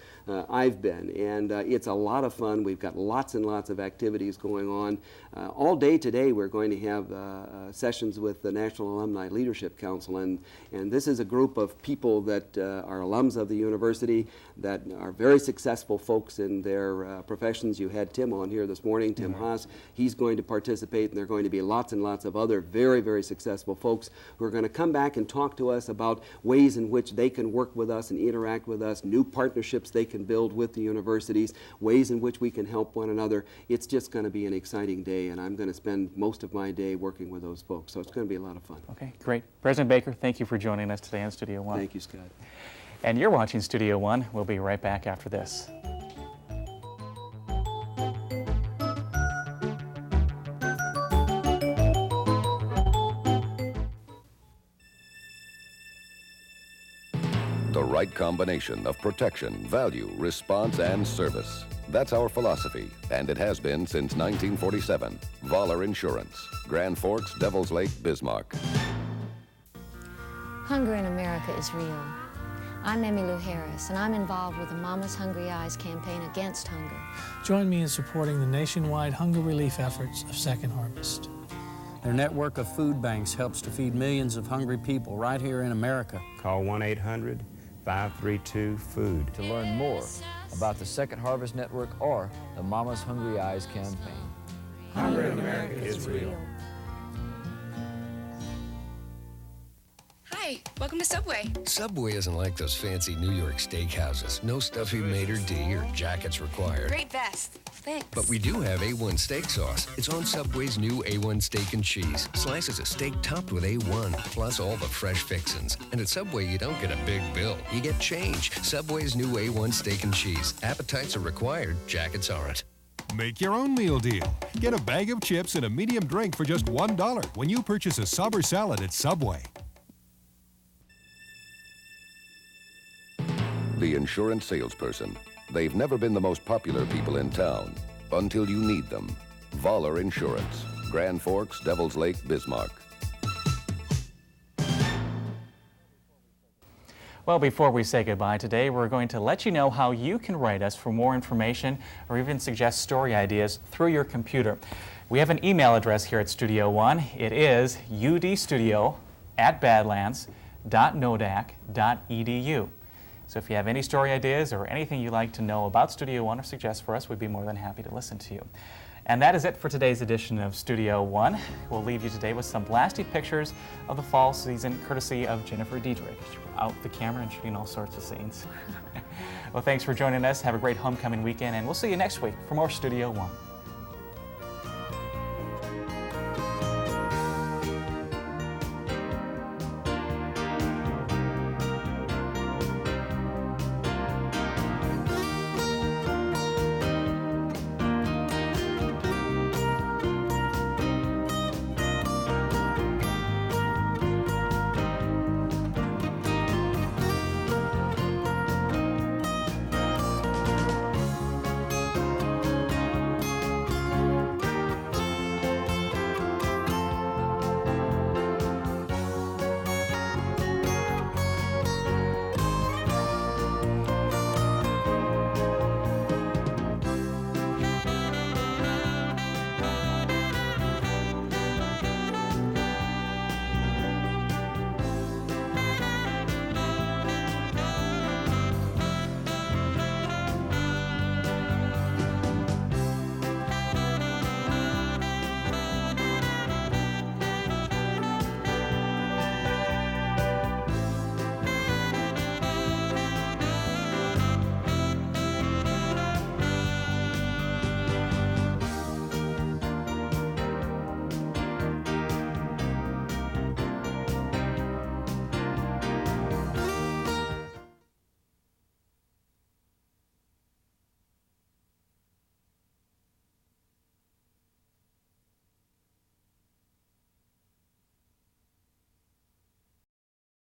[SPEAKER 25] been, and it's a lot of fun. We've got lots and lots of activities going on. All day today we're going to have sessions with the National Alumni Leadership Council, and this is a group of people that are alums of the university that are very successful folks in their professions. You had Tim on here this morning, Tim Haas. He's going to participate, and there are going to be lots and lots of other very, very successful folks who are going to come back and talk to us about ways in which they can work with us and interact with us, new partnerships they can build with the universities, ways in which we can help one another. It's just going to be an exciting day, and I'm going to spend most of my day working with those folks, so it's going to be a lot of fun.
[SPEAKER 1] Okay, great. President Baker, thank you for joining us today on Studio One.
[SPEAKER 25] Thank you, Scott.
[SPEAKER 1] And you're watching Studio One. We'll be right back after this.
[SPEAKER 7] The right combination of protection, value, response, and service. That's our philosophy, and it has been since 1947. Voller Insurance, Grand Forks, Devils Lake, Bismarck.
[SPEAKER 10] Hunger in America is real. I'm Emmylou Harris, and I'm involved with the Mama's Hungry Eyes campaign against hunger.
[SPEAKER 11] Join me in supporting the nationwide hunger relief efforts of Second Harvest.
[SPEAKER 12] Their network of food banks helps to feed millions of hungry people right here in America.
[SPEAKER 13] Call 1-800-532-FOOD
[SPEAKER 14] to learn more about the Second Harvest Network or the Mama's Hungry Eyes campaign.
[SPEAKER 13] Hunger in America is real.
[SPEAKER 26] Hi, welcome to Subway.
[SPEAKER 27] Subway isn't like those fancy New York steakhouses. No stuffy maitre d' or jackets required.
[SPEAKER 26] Great vest. Thanks.
[SPEAKER 27] But we do have A1 steak sauce. It's on Subway's new A1 steak and cheese. Slices of steak topped with A1, plus all the fresh fixins. And at Subway, you don't get a big bill. You get change. Subway's new A1 steak and cheese. Appetites are required, jackets aren't.
[SPEAKER 22] Make your own meal deal. Get a bag of chips and a medium drink for just $1 when you purchase a sub or salad at Subway.
[SPEAKER 7] The insurance salesperson. They've never been the most popular people in town until you need them. Voller Insurance, Grand Forks, Devils Lake, Bismarck.
[SPEAKER 1] Well, before we say goodbye today, we're going to let you know how you can write us for more information or even suggest story ideas through your computer. We have an email address here at Studio One. It is udstudio@badlands.nodac.edu. So if you have any story ideas or anything you'd like to know about Studio One or suggest for us, we'd be more than happy to listen to you. And that is it for today's edition of Studio One. We'll leave you today with some blasty pictures of the fall season, courtesy of Jennifer Diedrich. She's out with the camera and shooting all sorts of scenes. Well, thanks for joining us. Have a great homecoming weekend, and we'll see you next week for more Studio One.